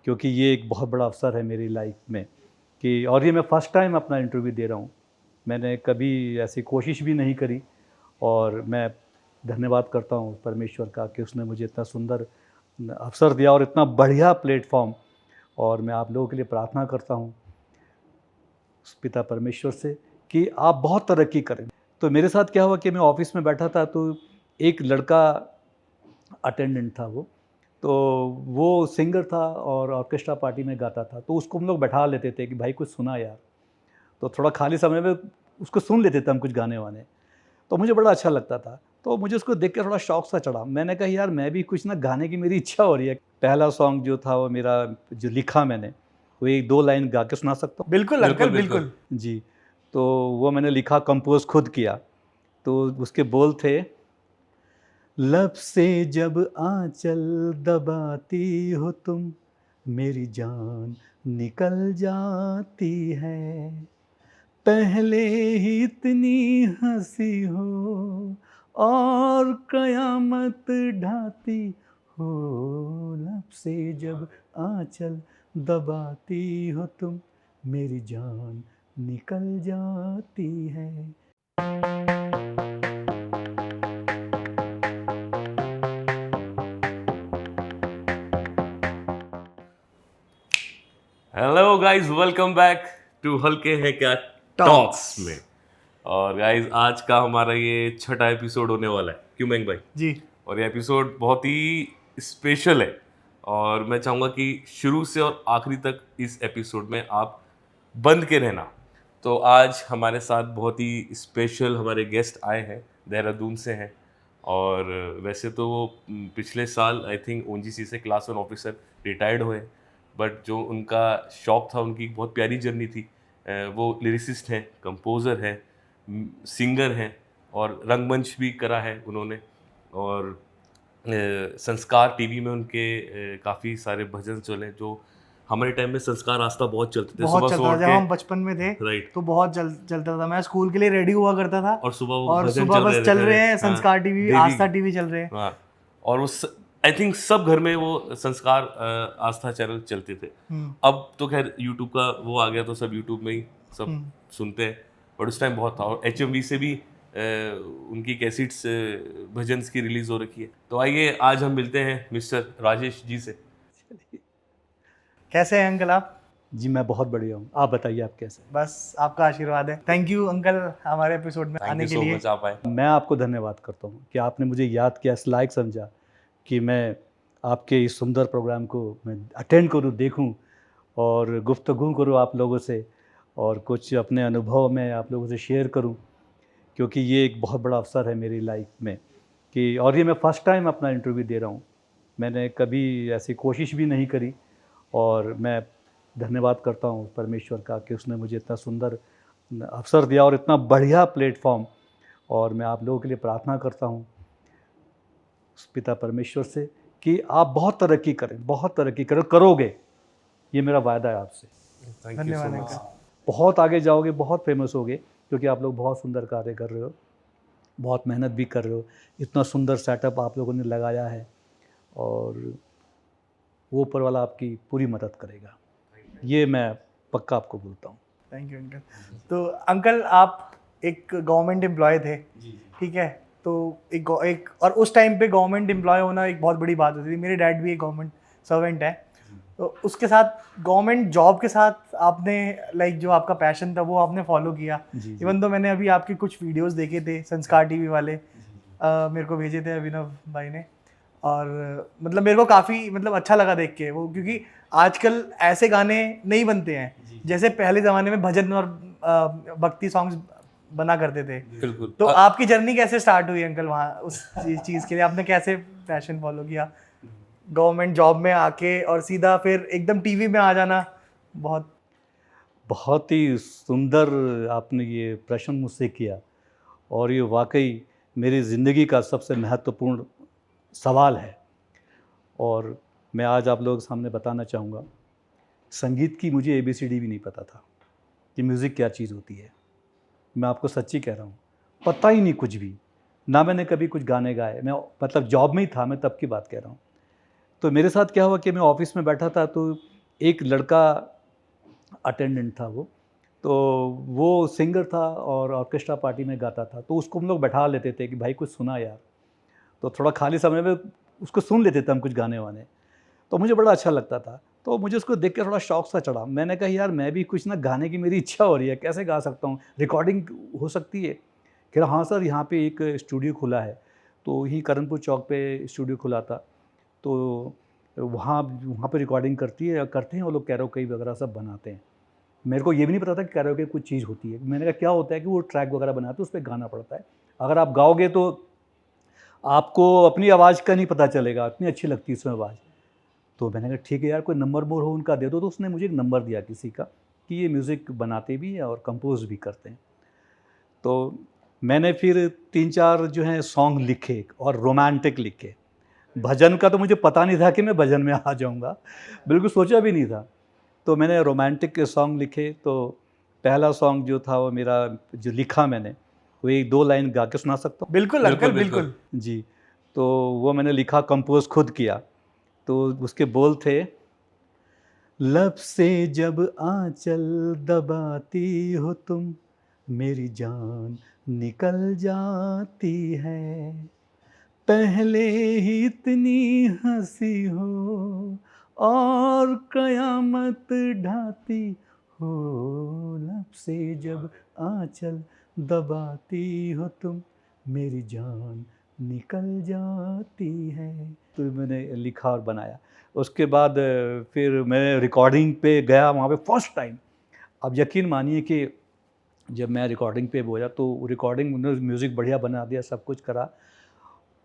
क्योंकि ये एक बहुत बड़ा अवसर है मेरी लाइफ में कि, और ये मैं फ़र्स्ट टाइम अपना इंटरव्यू दे रहा हूँ। मैंने कभी ऐसी कोशिश भी नहीं करी और मैं धन्यवाद करता हूँ परमेश्वर का कि उसने मुझे इतना सुंदर अवसर दिया और इतना बढ़िया प्लेटफॉर्म। और मैं आप लोगों के लिए प्रार्थना करता हूँ पिता परमेश्वर से कि आप बहुत तरक्की करें। तो मेरे साथ क्या हुआ कि मैं ऑफिस में बैठा था, तो एक लड़का अटेंडेंट था वो, तो वो सिंगर था और ऑर्केस्ट्रा पार्टी में गाता था, तो उसको हम लोग बैठा लेते थे कि भाई कुछ सुना यार। तो थोड़ा खाली समय में उसको सुन लेते थे हम कुछ गाने वाने, तो मुझे बड़ा अच्छा लगता था। तो मुझे उसको देख के थोड़ा शौक सा चढ़ा। मैंने कहा यार मैं भी कुछ ना गाने की मेरी इच्छा हो रही है। पहला सॉन्ग जो था वो मेरा जो लिखा मैंने, वो 1-2 लाइन गा के सुना सकता हूँ? बिल्कुल अंकल, बिल्कुल। जी, तो वो मैंने लिखा, कंपोज़ खुद किया। तो उसके बोल थे, लब से जब आंचल दबाती हो तुम, मेरी जान निकल जाती है। पहले ही इतनी हंसी हो और कयामत ढाती हो, लब से जब आंचल दबाती हो तुम, मेरी जान निकल जाती है। Hello guys, welcome back to हल्के हैं क्या टॉक्स में। और गाइस आज का हमारा ये छठा एपिसोड होने वाला है, क्यों मैंग भाई? जी। और ये एपिसोड बहुत ही स्पेशल है और मैं चाहूँगा कि शुरू से और आखिरी तक इस एपिसोड में आप बंद के रहना। तो आज हमारे साथ बहुत ही स्पेशल हमारे गेस्ट आए हैं, देहरादून से हैं। और वैसे तो वो पिछले साल आई थिंक ओनजीसी से क्लास 1 ऑफिसर रिटायर्ड हुए, बट जो उनका शौक था, उनकी एक बहुत प्यारी जर्नी थी। वो लिरिसिस्ट हैं, कंपोज़र हैं, सिंगर हैं और रंगमंच भी करा है उन्होंने। और संस्कार टीवी में उनके काफ़ी सारे भजन चले, जो हमारे टाइम में संस्कार आस्था बहुत चलते थे। बहुत सुबह चलता था, उठ जब के, हम बचपन में थे राइट, तो बहुत चलता था। मैं स्कूल के लिए रेडी हुआ करता था और सुबह वो और भजन सुबह बस चल रहे हैं, हाँ, संस्कार टीवी, देवी, आस्था टीवी चल रहे हैं। हाँ। और उस आई थिंक सब घर में वो संस्कार आस्था चैनल चलते थे। अब तो खैर यूट्यूब का वो आ गया, तो सब यूट्यूब में ही सब सुनते हैं, बट उस टाइम बहुत था। और HMV से भी उनकी कैसेट्स भजन की रिलीज हो रखी है। तो आइए आज हम मिलते हैं मिस्टर राजेश जी से। कैसे हैं अंकल आप? जी मैं बहुत बढ़िया हूँ, आप बताइए आप कैसे हैं? बस आपका आशीर्वाद है। थैंक यू अंकल हमारे एपिसोड में थैंक आने यू के सो लिए। मच, आप आए। मैं आपको धन्यवाद करता हूँ कि आपने मुझे याद किया, इस लायक समझा कि मैं आपके इस सुंदर प्रोग्राम को मैं अटेंड करूँ, देखूँ और गुफ्तगू करूँ आप लोगों से, और कुछ अपने अनुभव मैं आप लोगों से शेयर करूँ, क्योंकि ये एक बहुत बड़ा अवसर है मेरी लाइफ में कि, और ये मैं फ़र्स्ट टाइम अपना इंटरव्यू दे रहा हूँ। मैंने कभी ऐसी कोशिश भी नहीं करी और मैं धन्यवाद करता हूँ परमेश्वर का कि उसने मुझे इतना सुंदर अवसर दिया और इतना बढ़िया प्लेटफॉर्म। और मैं आप लोगों के लिए प्रार्थना करता हूँ पिता परमेश्वर से कि आप बहुत तरक्की करें, बहुत तरक्की करें, करोगे, ये मेरा वायदा है आपसे। थैंक यू सो धन्यवाद मच। अंकल। बहुत आगे जाओगे, बहुत फेमस होगे, क्योंकि आप लोग बहुत सुंदर कार्य कर रहे हो, बहुत मेहनत भी कर रहे हो। इतना सुंदर सेटअप आप लोगों ने लगाया है और वो ऊपर वाला आपकी पूरी मदद करेगा, ये मैं पक्का आपको बोलता हूँ। Thank you uncle. तो अंकल आप एक गवर्नमेंट एम्प्लॉय थे, ठीक है? तो एक और उस टाइम पे गवर्नमेंट एम्प्लॉय होना एक बहुत बड़ी बात होती थी। मेरे डैड भी एक गवर्नमेंट सर्वेंट है, तो उसके साथ गवर्नमेंट जॉब के साथ आपने लाइक जो आपका पैशन था वो आपने फॉलो किया। इवन तो मैंने अभी आपके कुछ वीडियोस देखे थे, संस्कार टीवी वाले मेरे को भेजे थे अभिनव भाई ने, और मतलब मेरे को काफ़ी मतलब अच्छा लगा देख के वो, क्योंकि आजकल ऐसे गाने नहीं बनते हैं जैसे पहले ज़माने में भजन और भक्ति सॉन्ग्स बना करते थे। बिल्कुल। तो आपकी जर्नी कैसे स्टार्ट हुई अंकल वहाँ उस चीज़ के लिए? आपने कैसे पैशन फॉलो किया गवर्नमेंट जॉब में आके और सीधा फिर एकदम टीवी में आ जाना? बहुत ही सुंदर आपने ये प्रश्न मुझसे किया और ये वाकई मेरी ज़िंदगी का सबसे महत्वपूर्ण सवाल है। और मैं आज आप लोगों के सामने बताना चाहूँगा, संगीत की मुझे ABCD भी नहीं पता था कि म्यूज़िक क्या चीज़ होती है। मैं आपको सच्ची कह रहा हूँ, पता ही नहीं कुछ भी, ना मैंने कभी कुछ गाने गाए। मैं मतलब जॉब में ही था, मैं तब की बात कह रहा हूँ। तो मेरे साथ क्या हुआ कि मैं ऑफ़िस में बैठा था, तो एक लड़का अटेंडेंट था वो, तो वो सिंगर था और ऑर्केस्ट्रा पार्टी में गाता था, तो उसको हम लोग बैठा लेते थे कि भाई कुछ सुना यार। तो थोड़ा खाली समय में उसको सुन लेते थे हम कुछ गाने वाने, तो मुझे बड़ा अच्छा लगता था। तो मुझे उसको देख के थोड़ा शौक सा चढ़ा। मैंने कहा यार मैं भी कुछ ना गाने की मेरी इच्छा हो रही है, कैसे गा सकता हूँ, रिकॉर्डिंग हो सकती है? कह रहा हाँ सर, यहाँ पे एक स्टूडियो खुला है। तो यहीं करनपुर चौक पे स्टूडियो खुला था, तो वहाँ वहाँ पे रिकॉर्डिंग करते हैं वो लोग, कैरोके वगैरह सब बनाते हैं। मेरे को ये भी नहीं पता था कि कैरोके कुछ चीज़ होती है। मैंने कहा क्या होता है कि वो ट्रैक वगैरह बनाते हैं, उस पर गाना पड़ता है। अगर आप गाओगे तो आपको अपनी आवाज़ का नहीं पता चलेगा, इतनी अच्छी लगती है उसमें आवाज़। तो मैंने कहा ठीक है यार, कोई नंबर हो उनका दे दो। तो उसने मुझे एक नंबर दिया किसी का कि ये म्यूज़िक बनाते भी हैं और कंपोज भी करते हैं। तो मैंने फिर 3-4 जो हैं सॉन्ग लिखे और रोमांटिक लिखे। भजन का तो मुझे पता नहीं था कि मैं भजन में आ जाऊंगा, बिल्कुल सोचा भी नहीं था। तो मैंने रोमांटिक के सॉन्ग लिखे। तो पहला सॉन्ग जो था वो मेरा जो लिखा मैंने, वो 1-2 लाइन गा के सुना सकता हूँ? बिल्कुल अंकल, बिल्कुल। जी। तो वो मैंने लिखा, कंपोज खुद किया। तो उसके बोल थे, लब से जब आंचल दबाती हो तुम, मेरी जान निकल जाती है। पहले ही इतनी हंसी हो और कयामत ढाती हो, लब से जब आंचल दबाती हो तुम, मेरी जान निकल जाती है। तो मैंने लिखा और बनाया। उसके बाद फिर मैं रिकॉर्डिंग पे गया वहाँ पे फर्स्ट टाइम। अब यकीन मानिए कि जब मैं रिकॉर्डिंग पे बोला तो रिकॉर्डिंग उन्होंने म्यूज़िक बढ़िया बना दिया, सब कुछ करा।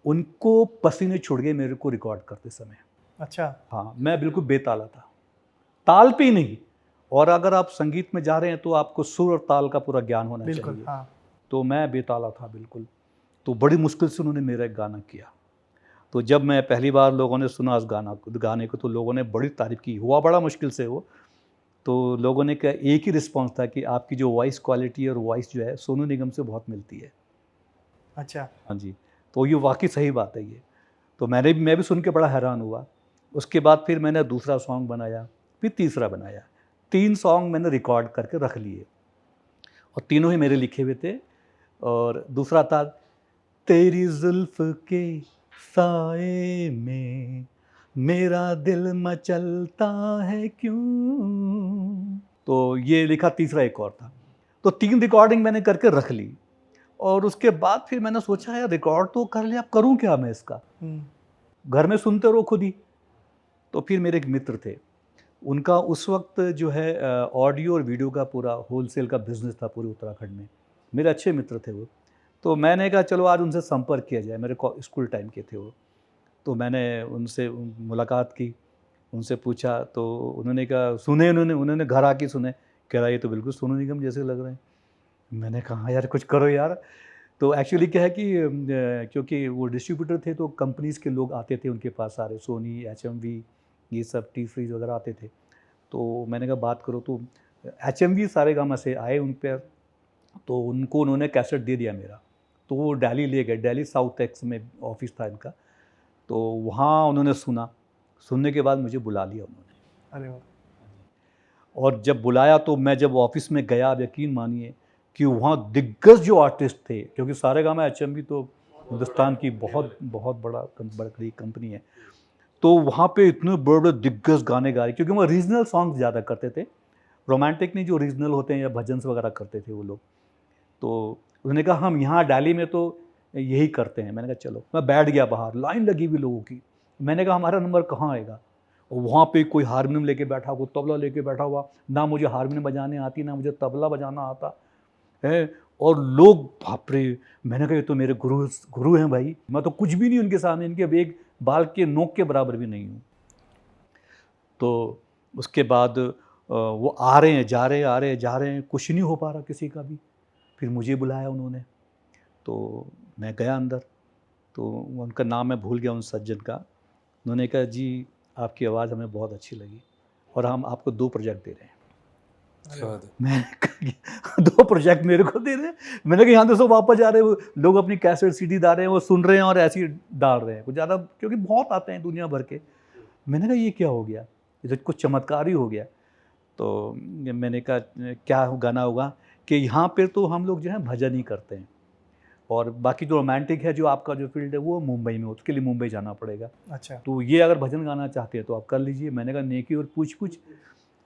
उनको पसीने छूट गए मेरे को रिकॉर्ड करते समय। अच्छा। हाँ, मैं बिल्कुल बेताला था, ताल पे ही नहीं। और अगर आप संगीत में जा रहे हैं तो आपको सुर और ताल का पूरा ज्ञान होना बिल्कुल, चाहिए। हाँ। तो मैं बेताला था बिल्कुल। तो बड़ी मुश्किल से उन्होंने मेरा एक गाना किया। तो जब मैं पहली बार लोगों ने सुना उस गाने को, तो लोगों ने बड़ी तारीफ़ की। हुआ बड़ा मुश्किल से वो। तो लोगों ने कहा, एक ही रिस्पॉन्स था कि आपकी जो वॉइस क्वालिटी और वॉइस जो है सोनू निगम से बहुत मिलती है। अच्छा। हाँ जी। तो ये वाक़ई सही बात है ये। तो मैं भी सुन के बड़ा हैरान हुआ। उसके बाद फिर मैंने दूसरा सॉन्ग बनाया, फिर तीसरा बनाया। 3 सॉन्ग मैंने रिकॉर्ड करके रख लिए और तीनों ही मेरे लिखे हुए थे। और दूसरा था, तेरी जुल्फ़ के साए में मेरा दिल मचलता है क्यों। तो ये लिखा, तीसरा एक और था। तो 3 रिकॉर्डिंग मैंने करके रख ली। और उसके बाद फिर मैंने सोचा यार रिकॉर्ड तो कर लिया, अब करूँ क्या मैं इसका? घर में सुनते रहो खुद ही। तो फिर मेरे एक मित्र थे, उनका उस वक्त जो है ऑडियो और वीडियो का पूरा होलसेल का बिज़नेस था पूरे उत्तराखंड में। मेरे अच्छे मित्र थे वो। तो मैंने कहा चलो आज उनसे संपर्क किया जाए, मेरे स्कूल टाइम के थे वो। तो मैंने उनसे मुलाकात की, उनसे पूछा। तो उन्होंने कहा, सुने उन्होंने घर आके सुने। कह रहा ये तो बिल्कुल सोनू निगम जैसे लग रहे हैं। मैंने कहा हाँ यार कुछ करो यार। तो एक्चुअली क्या है कि क्योंकि वो डिस्ट्रीब्यूटर थे तो कंपनीज़ के लोग आते थे उनके पास, सारे सोनी, एचएमवी, ये सब टी सीरीज़ वगैरह आते थे। तो मैंने कहा बात करो। तो एचएमवी सारेगामा से आए उन पर, तो उनको उन्होंने कैसेट दे दिया मेरा। तो वो दिल्ली ले गए, दिल्ली साउथ एक्स में ऑफिस था इनका। तो वहाँ उन्होंने सुना। सुनने के बाद मुझे बुला लिया उन्होंने। अरे वाह। और जब बुलाया तो मैं जब ऑफिस में गया, आप यकीन मानिए कि वहाँ दिग्गज जो आर्टिस्ट थे, क्योंकि सारेगामा एचएमवी तो हिंदुस्तान की बहुत बहुत बड़ी कंपनी है। तो वहाँ पे इतने बड़े बड़े दिग्गज गाने गा रहे, क्योंकि वो रीजनल सॉन्ग ज़्यादा करते थे, रोमांटिक नहीं, जो रीजनल होते हैं या भजन्स वगैरह करते थे वो लोग। तो उन्होंने कहा हम यहाँ दिल्ली में तो यही करते हैं। मैंने कहा चलो। मैं बैठ गया बाहर, लाइन लगी हुई लोगों की। मैंने कहा हमारा नंबर कहाँ आएगा? और वहाँ पे कोई हारमोनियम लेके बैठा, कोई तबला लेके बैठा हुआ। ना मुझे हारमोनियम बजाने आती, ना मुझे तबला बजाना आता है। और लोग बाप रे! मैंने कहा ये तो मेरे गुरु हैं भाई, मैं तो कुछ भी नहीं उनके सामने, इनके एक बाल के नोक के बराबर भी नहीं हूँ। तो उसके बाद वो आ रहे हैं, जा रहे हैं, आ रहे हैं, जा रहे हैं, कुछ नहीं हो पा रहा किसी का भी। फिर मुझे बुलाया उन्होंने, तो मैं गया अंदर। तो उनका नाम मैं भूल गया उन सज्जन का। उन्होंने कहा जी आपकी आवाज़ हमें बहुत अच्छी लगी और हम आपको 2 प्रोजेक्ट दे रहे हैं। मैंने कहा 2 प्रोजेक्ट मेरे को दे रहे हैं? मैंने कहा यहाँ तो सब वापस जा रहे हैं, लोग अपनी कैसेट सीडी डाल रहे हैं, वो सुन रहे हैं और ऐसे ही डाल रहे हैं कुछ ज़्यादा, क्योंकि बहुत आते हैं दुनिया भर के। मैंने कहा ये क्या हो गया? ये तो कुछ चमत्कार ही हो गया। तो मैंने कहा क्या गाना होगा कि यहाँ पे तो हम लोग जो है भजन ही करते हैं, और बाकी जो रोमांटिक है, जो आपका जो फील्ड है वो मुंबई में, उसके लिए मुंबई जाना पड़ेगा। अच्छा। तो ये अगर भजन गाना चाहते हैं तो आप कर लीजिए। मैंने कहा नेकी और पूछ पूछ।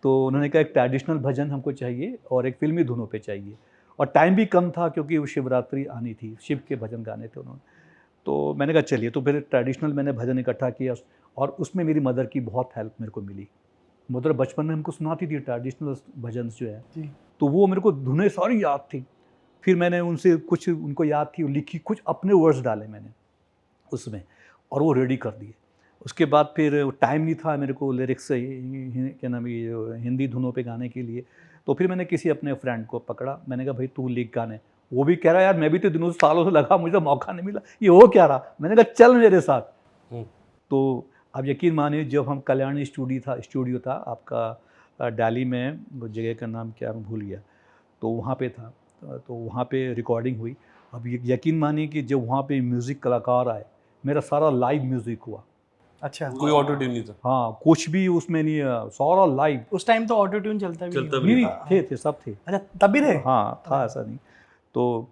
तो उन्होंने कहा एक ट्रेडिशनल भजन हमको चाहिए और एक फिल्मी धुनों पे चाहिए, और टाइम भी कम था क्योंकि वो शिवरात्रि आनी थी, शिव के भजन गाने थे उन्होंने। तो मैंने कहा चलिए, तो फिर ट्रेडिशनल मैंने भजन इकट्ठा किया, और उसमें मेरी मदर की बहुत हेल्प मेरे को मिली। मदर बचपन में हमको सुनाती थी ट्रेडिशनल भजन जो है, जी। तो वो मेरे को धुनें सारी याद थी। फिर मैंने उनसे कुछ उनको याद थी, लिखी, कुछ अपने वर्ड्स डाले मैंने उसमें, और वो रेडी कर दिए। उसके बाद फिर टाइम नहीं था मेरे को लिरिक्स क्या नाम ये हिंदी धुनों पे गाने के लिए, तो फिर मैंने किसी अपने फ्रेंड को पकड़ा। मैंने कहा भाई तू लिख गाने। वो भी कह रहा यार मैं भी तो दिनों से सालों से लगा, मुझे मौका नहीं मिला, ये हो क्या रहा। मैंने कहा चल मेरे साथ। तो आप यकीन मानिए, जब हम कल्याणी स्टूडियो था आपका दिल्ली में, वो जगह का नाम क्या मैं भूल गया, तो वहाँ पे था, तो वहाँ पे रिकॉर्डिंग हुई। अब यकीन मानिए कि जब वहाँ पे म्यूज़िक कलाकार आए, मेरा सारा लाइव म्यूज़िक हुआ। अच्छा। कोई ऑटो ट्यून नहीं था? हाँ, कुछ भी उसमें नहीं है, सारा लाइव। उस टाइम तो ऑटो ट्यून चलता भी चलता नहीं भी नहीं, थे सब थे। अच्छा, तब भी थे? हाँ था, ऐसा नहीं। तो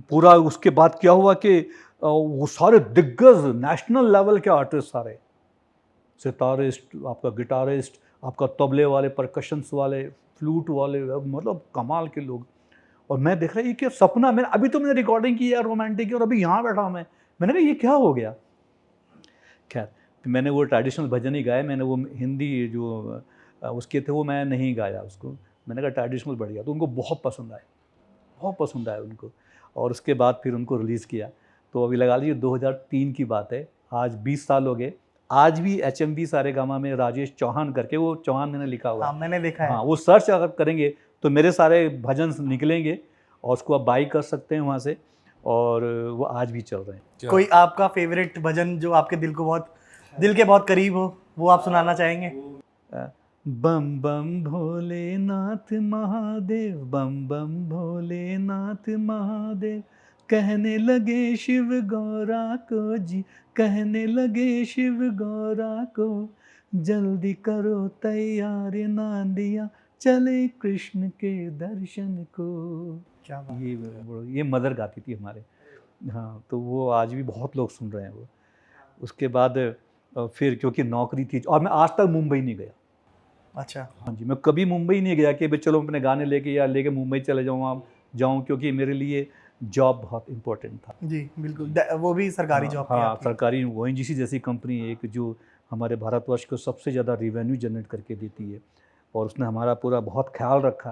पूरा उसके बाद क्या हुआ कि वो सारे दिग्गज नेशनल लेवल के आर्टिस्ट, सारे सितारिस्ट, आपका गिटारिस्ट, आपका तबले वाले, परकशंस वाले, फ्लूट वाले, मतलब कमाल के लोग। और मैं देख रहा ये क्या सपना, मैंने अभी तो मैंने रिकॉर्डिंग की है रोमांटिक की, और अभी यहाँ बैठा मैं। मैंने कहा ये क्या हो गया। खैर मैंने वो ट्रेडिशनल भजन ही गाए, मैंने वो हिंदी जो उसके थे वो मैं नहीं गाया उसको। मैंने कहा ट्रेडिशनल बढ़िया, तो उनको बहुत पसंद आया, बहुत पसंद आया उनको। और उसके बाद फिर उनको रिलीज़ किया। तो अभी लगा लीजिए 2003 की बात है, आज 20 साल हो गए। आज भी HMV सारेगामा में राजेश चौहान करके, वो चौहान मैंने लिखा हुआ हाँ, है, मैंने देखा है। हाँ, वो सर्च अगर करेंगे तो मेरे सारे भजन निकलेंगे, और उसको आप बाई कर सकते हैं वहाँ से, और वो आज भी चल रहे हैं। कोई आपका फेवरेट भजन जो आपके दिल को बहुत, दिल के बहुत करीब हो, वो आप सुनाना चाहेंगे? बम बम भोलेनाथ महादेव, बम बम भोलेनाथ महादेव, कहने लगे शिव गौरा को जी, कहने लगे शिव गौरा को, जल्दी करो तैयार नांदिया, चले कृष्ण के दर्शन को। क्या बात। ये मदर गाती थी हमारे। हाँ, तो वो आज भी बहुत लोग सुन रहे हैं वो। उसके बाद फिर क्योंकि नौकरी थी, और मैं आज तक मुंबई नहीं गया। अच्छा। हाँ जी, मैं कभी मुंबई नहीं गया कि भाई चलो अपने गाने लेके या लेके मुंबई चले जाऊँ, क्योंकि मेरे लिए जॉब बहुत इम्पोर्टेंट था। जी बिल्कुल, वो भी सरकारी जॉब थी हाँ, आपकी। सरकारी ONGC जैसी कंपनी है एक, जो हमारे भारतवर्ष को सबसे ज़्यादा रेवेन्यू जनरेट करके देती है, और उसने हमारा पूरा बहुत ख्याल रखा,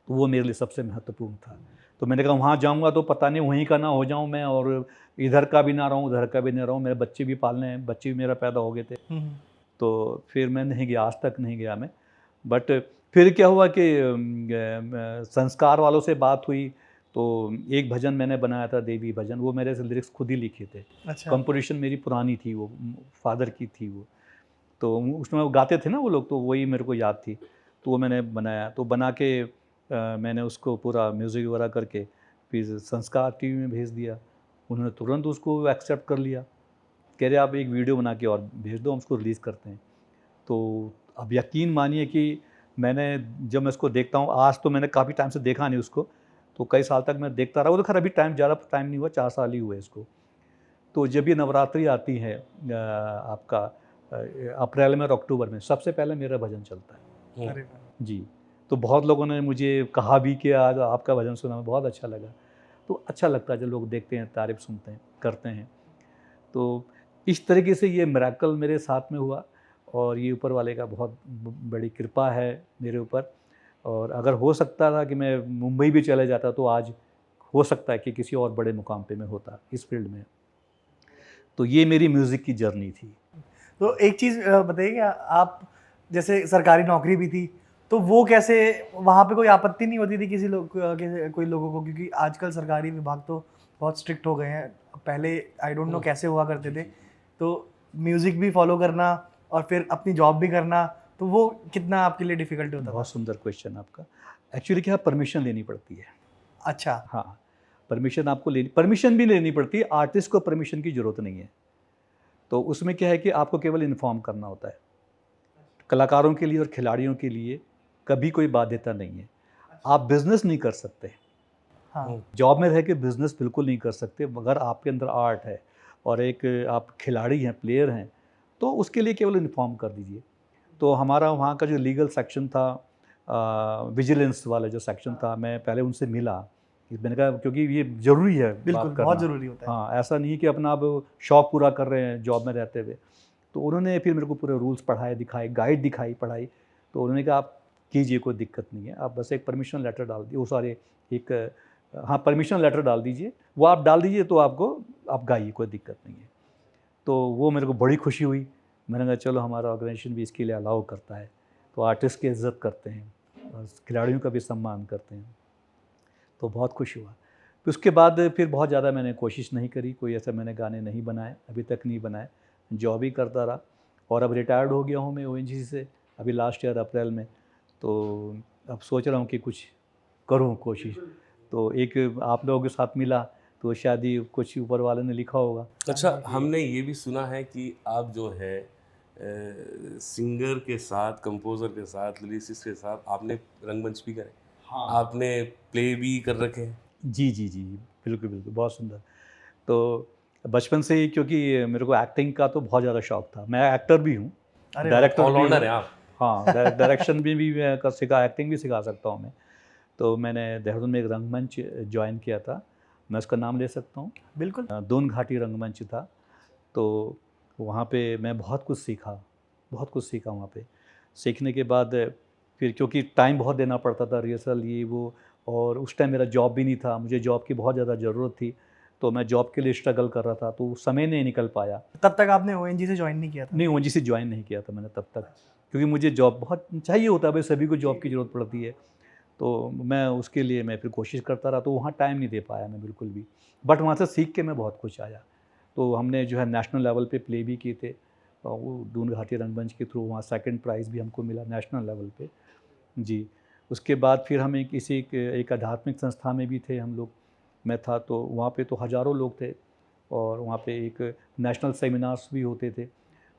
तो वो मेरे लिए सबसे महत्वपूर्ण था। तो मैंने कहा वहाँ जाऊँगा तो पता नहीं वहीं का ना हो जाऊँ मैं, और इधर का भी ना रहूँ, उधर का भी ना रहूँ, मेरे बच्चे भी पालने हैं, बच्चे भी मेरा पैदा हो गए थे। तो फिर मैं नहीं गया, आज तक नहीं गया मैं। बट फिर क्या हुआ कि संस्कार वालों से बात हुई, तो एक भजन मैंने बनाया था, देवी भजन, वो मेरे से लिरिक्स खुद ही लिखे थे। अच्छा। कंपोजिशन मेरी पुरानी थी, वो फादर की थी वो, तो उसमें वो गाते थे ना वो लोग, तो वही मेरे को याद थी, तो वो मैंने बनाया। तो बना के मैंने उसको पूरा म्यूज़िक वगैरह करके फिर संस्कार TV में भेज दिया। उन्होंने तुरंत उसको एक्सेप्ट कर लिया, कह रहे आप एक वीडियो बना के और भेज दो, हम उसको रिलीज़ करते हैं। तो अब यकीन मानिए कि मैंने, जब मैं इसको देखता हूँ, आज तो मैंने काफ़ी टाइम से देखा नहीं उसको, तो कई साल तक मैं देखता रहा। वो तो खैर अभी ज़्यादा टाइम नहीं हुआ, 4 साल ही हुए इसको। तो जब ये नवरात्रि आती है आपका अप्रैल में और अक्टूबर में, सबसे पहले मेरा भजन चलता है। अरे वाह। जी, तो बहुत लोगों ने मुझे कहा भी कि आज आपका भजन सुना, में बहुत अच्छा लगा। तो अच्छा लगता है जब लोग देखते हैं, तारीफ़ सुनते हैं, करते हैं। तो इस तरीके से ये मिरेकल मेरे साथ में हुआ, और ये ऊपर वाले का बहुत बड़ी कृपा है मेरे ऊपर। और अगर हो सकता था कि मैं मुंबई भी चले जाता, तो आज हो सकता है कि किसी और बड़े मुकाम पे मैं होता इस फील्ड में। तो ये मेरी म्यूज़िक की जर्नी थी। तो एक चीज़ बताइए, क्या आप, जैसे सरकारी नौकरी भी थी, तो वो कैसे, वहाँ पे कोई आपत्ति नहीं होती थी किसी लोग कोई लोगों को, क्योंकि आजकल सरकारी विभाग तो बहुत स्ट्रिक्ट हो गए हैं, पहले आई डोंट नो कैसे हुआ करते थे, तो म्यूज़िक भी फॉलो करना और फिर अपनी जॉब भी करना, तो वो कितना आपके लिए डिफ़िकल्ट होता था? बहुत सुंदर क्वेश्चन आपका। एक्चुअली क्या, परमिशन लेनी पड़ती है। अच्छा। हाँ, परमिशन भी लेनी पड़ती है, आर्टिस्ट को परमिशन की ज़रूरत नहीं है। तो उसमें क्या है कि आपको केवल इन्फॉर्म करना होता है कलाकारों के लिए और खिलाड़ियों के लिए कभी कोई बाध्यता नहीं है। आप बिज़नेस नहीं कर सकते, हाँ जॉब में रह के बिज़नेस बिल्कुल नहीं कर सकते, मगर आपके अंदर आर्ट है और एक आप खिलाड़ी हैं, प्लेयर हैं, तो उसके लिए केवल इन्फॉर्म कर दीजिए। तो हमारा वहाँ का जो लीगल सेक्शन था, विजिलेंस वाला जो सेक्शन था, मैं पहले उनसे मिला। मैंने कहा क्योंकि ये ज़रूरी है बिल्कुल, बात करना। बहुत ज़रूरी होता है। हाँ, ऐसा नहीं है कि अपना आप शौक पूरा कर रहे हैं जॉब में रहते हुए। तो उन्होंने फिर मेरे को पूरे रूल्स पढ़ाए, दिखाए, गाइड दिखाई, पढ़ाई। तो उन्होंने कहा आप कीजिए, कोई दिक्कत नहीं है, आप बस एक परमिशन लेटर डाल दिए, वो सारे एक हाँ परमिशन लेटर डाल दीजिए, वो आप डाल दीजिए तो आपको आप गाइए, कोई दिक्कत नहीं है। तो वो मेरे को बड़ी खुशी हुई। मैंने कहा चलो हमारा ऑर्गेनाइजेशन भी इसके लिए अलाउ करता है, तो आर्टिस्ट की इज़्ज़त करते हैं और खिलाड़ियों का भी सम्मान करते हैं, तो बहुत खुश हुआ। फिर उसके बाद फिर बहुत ज़्यादा मैंने कोशिश नहीं करी, कोई ऐसा मैंने गाने नहीं बनाए, अभी तक नहीं बनाए, जॉब ही करता रहा। और अब रिटायर्ड हो गया हूँ मैं ओएनजीसी से, अभी लास्ट ईयर अप्रैल में। तो अब सोच रहा हूँ कि कुछ करूँ कोशिश। तो एक आप लोगों के साथ मिला, तो शायद ही कुछ ऊपर वाले ने लिखा होगा। अच्छा, हमने ये भी सुना है कि आप जो है सिंगर के साथ, कंपोज़र के साथ, लिरिसिस्ट के साथ आपने रंगमंच भी करे, आपने प्ले भी कर रखे हैं। जी, जी, जी, बिल्कुल, बिल्कुल, बहुत सुंदर। तो बचपन से ही क्योंकि मेरे को एक्टिंग का तो बहुत ज़्यादा शौक था। मैं एक्टर भी हूँ, अरे वाह! डायरेक्टर भी ऑलराउंडर हूँ। हैं आप। हाँ, डायरेक्शन में भी मैं कर सिखा, एक्टिंग भी सिखा सकता हूँ मैं। तो मैंने देहरादून में एक रंगमंच जॉइन किया था, मैं उसका नाम ले सकता हूँ। बिल्कुल। दून घाटी रंगमंच था। तो वहाँ पे मैं बहुत कुछ सीखा, बहुत कुछ सीखा वहाँ पे। सीखने के बाद फिर क्योंकि टाइम बहुत देना पड़ता था, रिहर्सल ये वो, और उस टाइम मेरा जॉब भी नहीं था, मुझे जॉब की बहुत ज़्यादा ज़रूरत थी, तो मैं जॉब के लिए स्ट्रगल कर रहा था, तो समय नहीं निकल पाया। तब तक आपने ओएनजीसी जॉइन नहीं किया था? नहीं, ओएनजीसी जॉइन नहीं किया था मैंने तब तक, क्योंकि मुझे जॉब बहुत चाहिए होता है, भाई सभी को जॉब की ज़रूरत पड़ती है। तो मैं उसके लिए मैं फिर कोशिश करता रहा, तो वहाँ टाइम नहीं दे पाया मैं बिल्कुल भी। बट वहाँ से सीख के मैं बहुत कुछ आया। तो हमने जो है नेशनल लेवल पे प्ले भी किए थे, और वो दून घाटी रंगमंच के थ्रू वहाँ सेकंड प्राइज़ भी हमको मिला नेशनल लेवल पे। जी। उसके बाद फिर हम एक आध्यात्मिक संस्था में भी थे हम लोग, मैं था, तो वहाँ पे तो हज़ारों लोग थे, और वहाँ पे एक नेशनल सेमिनार्स भी होते थे।